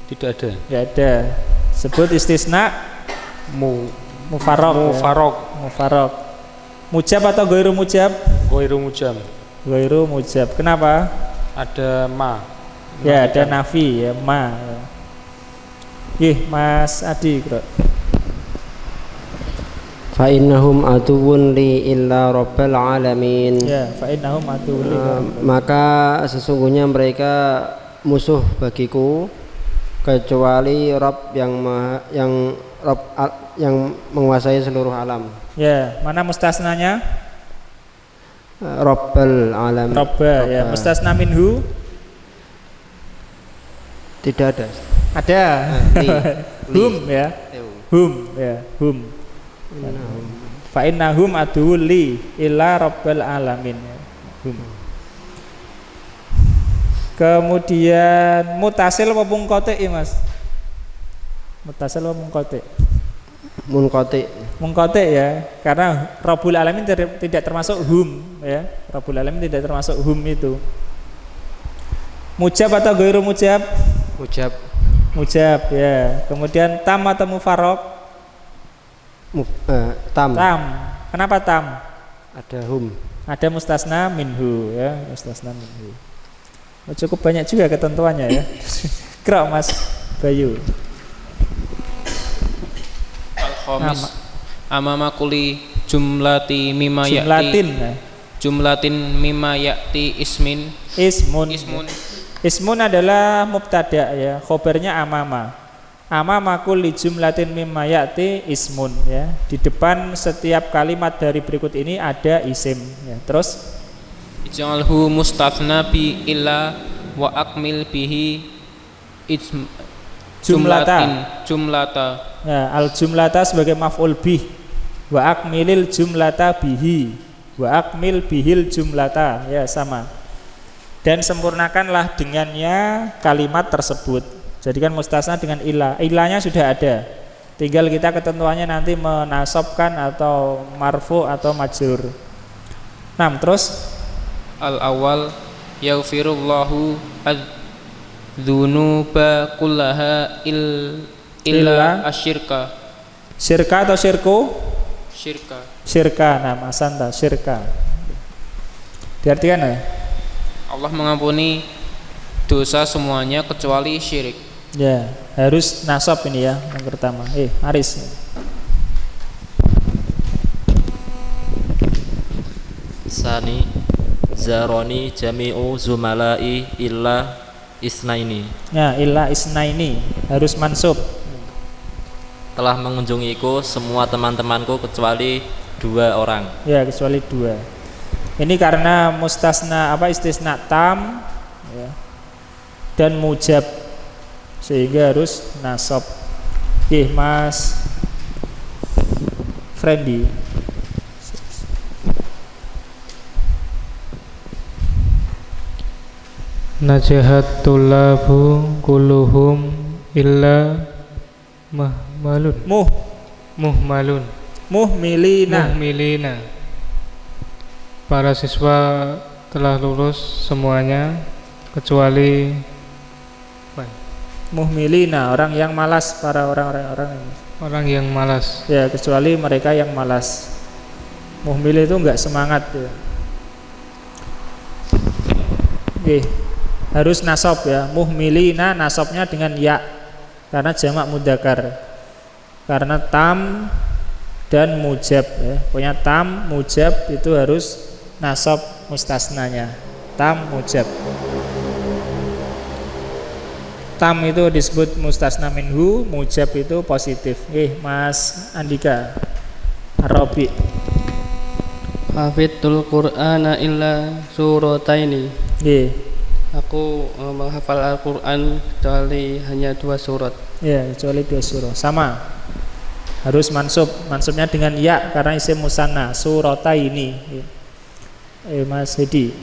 H: Tidak ada.
B: Tidak ada. Sebut istisna mufarraq. Mujab atau ghairu mujab? Ghairu mujab. Kenapa?
H: Ada ma.
B: Ya, ada nafi ya, ma. Mas Adi, Bro.
G: Fa innahum aduwwun li illa rabbil alamin.
B: Ya, fa innahum aduwwun li.
G: Maka sesungguhnya mereka musuh bagiku kecuali Rabb yang menguasai seluruh alam.
B: Ya, mana mustasnanya?
G: Rabbal alamin.
B: Rabba ya, mustasna minhu?
G: Tidak ada.
B: Ada. Hum ya. Hum. Fa innahum aduwwun li illa rabbil alamin. Hum. Kemudian mutasil apa munqati Mas? Mutasil apa munqati? Munqati ya, karena Rabbul Alamin tidak termasuk hum ya. Rabbul Alamin tidak termasuk hum itu. Mujab atau ghairu mujab? Mujab ya. Kemudian tam atau mufarraq?
G: Tam.
B: Kenapa tam?
G: Ada hum.
B: Ada mustasna minhu ya, mustasna minhu. Cukup banyak juga ketentuannya ya. Kira Mas Bayu.
H: Al-khamis amama kuli jumlatin mimma ya'ti ismun
B: adalah mubtada ya, khobarnya amama kulli jumlatin mimma ya'ti ismun ya. Di depan setiap kalimat dari berikut ini ada isim ya. Terus
H: ij'alhu mustathna bi illa wa akmil bihi jumlata
B: ya, al jumlata sebagai maf'ul bih, wa akmilil jumlata bihi, wa akmil bihil jumlata ya, sama. Dan sempurnakanlah dengannya kalimat tersebut. Jadikan mustasna dengan ilah. Ilahnya sudah ada, tinggal kita ketentuannya nanti menasabkan atau marfu atau majrur. Terus
H: al awal yaghfirullahu adzunuba kullaha illa asyirka.
B: Syirka atau syirku?
H: Syirka.
B: Asanta syirka. Diartikan ya?
H: Allah mengampuni dosa semuanya kecuali syirik.
B: Ya, harus nasab ini ya yang pertama. Aris.
D: Sani zaroni jami'u zumalai illa isnaini.
B: Ya, illa isnaini harus mansub.
D: Telah mengunjungiku semua teman-temanku kecuali 2 orang.
B: Ya, kecuali 2. Ini karena mustasna istisna tam ya, dan mujab sehingga harus nasab. Mas Friendly.
E: Najahat tulabu kulluhum illa muhmalun. Muhmilina. Para siswa telah lulus semuanya kecuali
B: muhmilina, orang yang malas, para orang
E: yang malas.
B: Ya, kecuali mereka yang malas. Muhmil itu enggak semangat ya. Harus nasab ya. Muhmilina nasabnya dengan ya karena jamak mudzakkar. Karena tam dan mujab ya. Pokoknya tam mujab itu harus nasab mustasnanya. Tam mujab. Tam itu disebut mustasna minhu, mujab itu positif. Mas Andika Arabi.
F: Hafidul Qur'ana illa surataini. Aku menghafal Al-Qur'an kecuali hanya 2 surat.
B: Ya, kecuali 2 surah. Sama. Harus mansub. Mansubnya dengan ya karena isim musanna, surataini. Mas Hedi.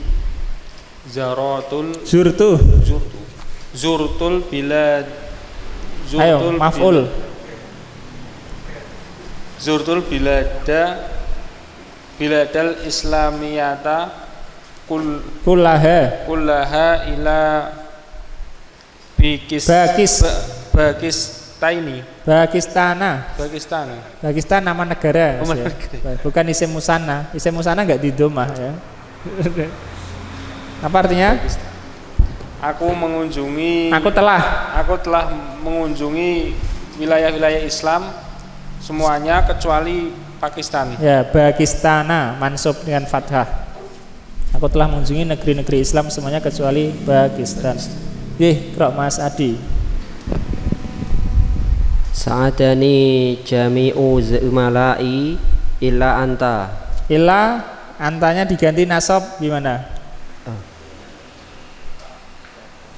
C: Zurtul bilad.
B: Ayo, maf'ul.
C: Zurtul biladal islamiyata kullaha ila
B: Pakistan nama negara. Bukan isim musanna. Isim musanna enggak di domah ya. Apa artinya?
C: Aku telah mengunjungi wilayah-wilayah Islam semuanya kecuali Pakistan.
B: Ya, Pakistana mansub dengan fathah. Aku telah mengunjungi negeri-negeri Islam semuanya kecuali Pakistan. Mas Adi.
G: Sa'adani jami'u zumalai illa anta.
B: Illa antanya diganti nasab gimana?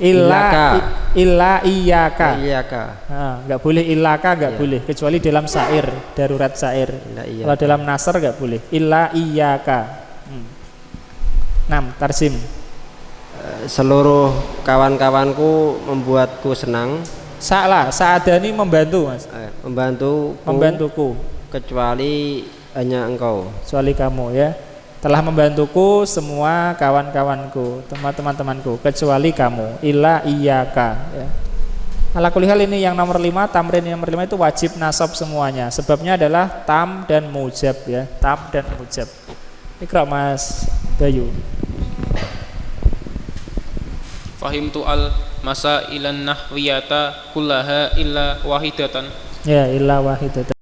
B: Illa iyyaka. Enggak boleh illaka, enggak boleh kecuali dalam syair, darurat syair. Kalau dalam nasr enggak boleh. Illa iyyaka. 6 tarsim.
G: Seluruh kawan-kawanku membuatku senang.
B: Sa'adani membantu, Mas. Membantuku kecuali
G: hanya engkau.
B: Kecuali kamu ya. Telah membantuku semua kawan-kawanku, teman-temanku kecuali kamu. Illa iyyaka ya. Ala kulli hal ini yang nomor 5, tamrin yang nomor 5 itu wajib nasab semuanya. Sebabnya adalah tam dan mujab ya. Tam dan mujab. Iqra Mas Bayu.
H: Fahimtu al masailan nahwiyata kullaha illa wahidatan.
B: Ya, illa wahidatan.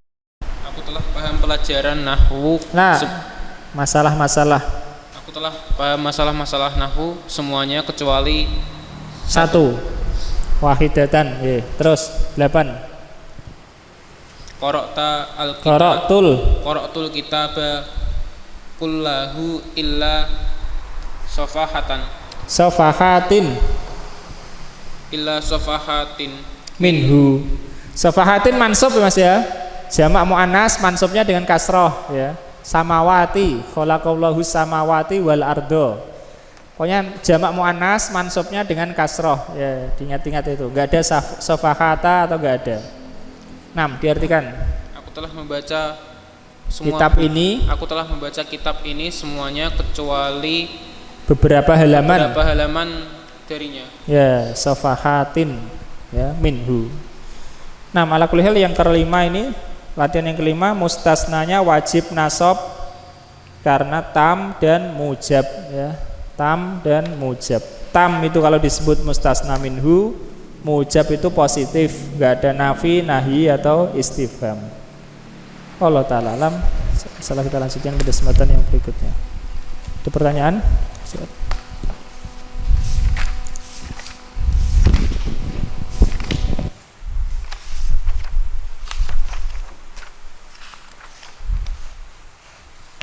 H: Aku telah paham pelajaran nahwu.
B: Masalah-masalah.
H: Aku telah paham masalah-masalah nahwu semuanya kecuali
B: 1. Wahidatan. Terus 8. Qara'tul
H: kitaba kullahu illa
B: safahatin minhu. Safahatin mansub ya Mas ya. Jamak muannas mansubnya dengan kasroh ya. Samawati, khalaqallahu samawati wal ardo. Pokoknya jamak muannas mansubnya dengan kasroh ya, diingat-ingat itu. Enggak ada safahata atau enggak ada. 6 diartikan.
H: Aku telah membaca kitab ini semuanya kecuali
B: beberapa halaman
H: darinya.
B: Ya, safahatin ya minhu. Nah, ala kulli hal yang kelima ini, latihan yang kelima, mustasnanya wajib nasab karena tam dan mujab ya. Tam dan mujab. Tam itu kalau disebut mustasna minhu, mujab itu positif, enggak ada nafi, nahi atau istifham. Allah ta'ala alam. Salah kita lanjutkan ke kesempatan yang berikutnya. Ada pertanyaan?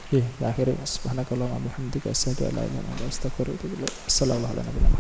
B: Akhirnya subhanakallahumma wa bihamdika asyhadu an la ilaha illa anta astaghfiruka wa atubu ilaik. Assalamualaikum warahmatullahi wabarakatuh.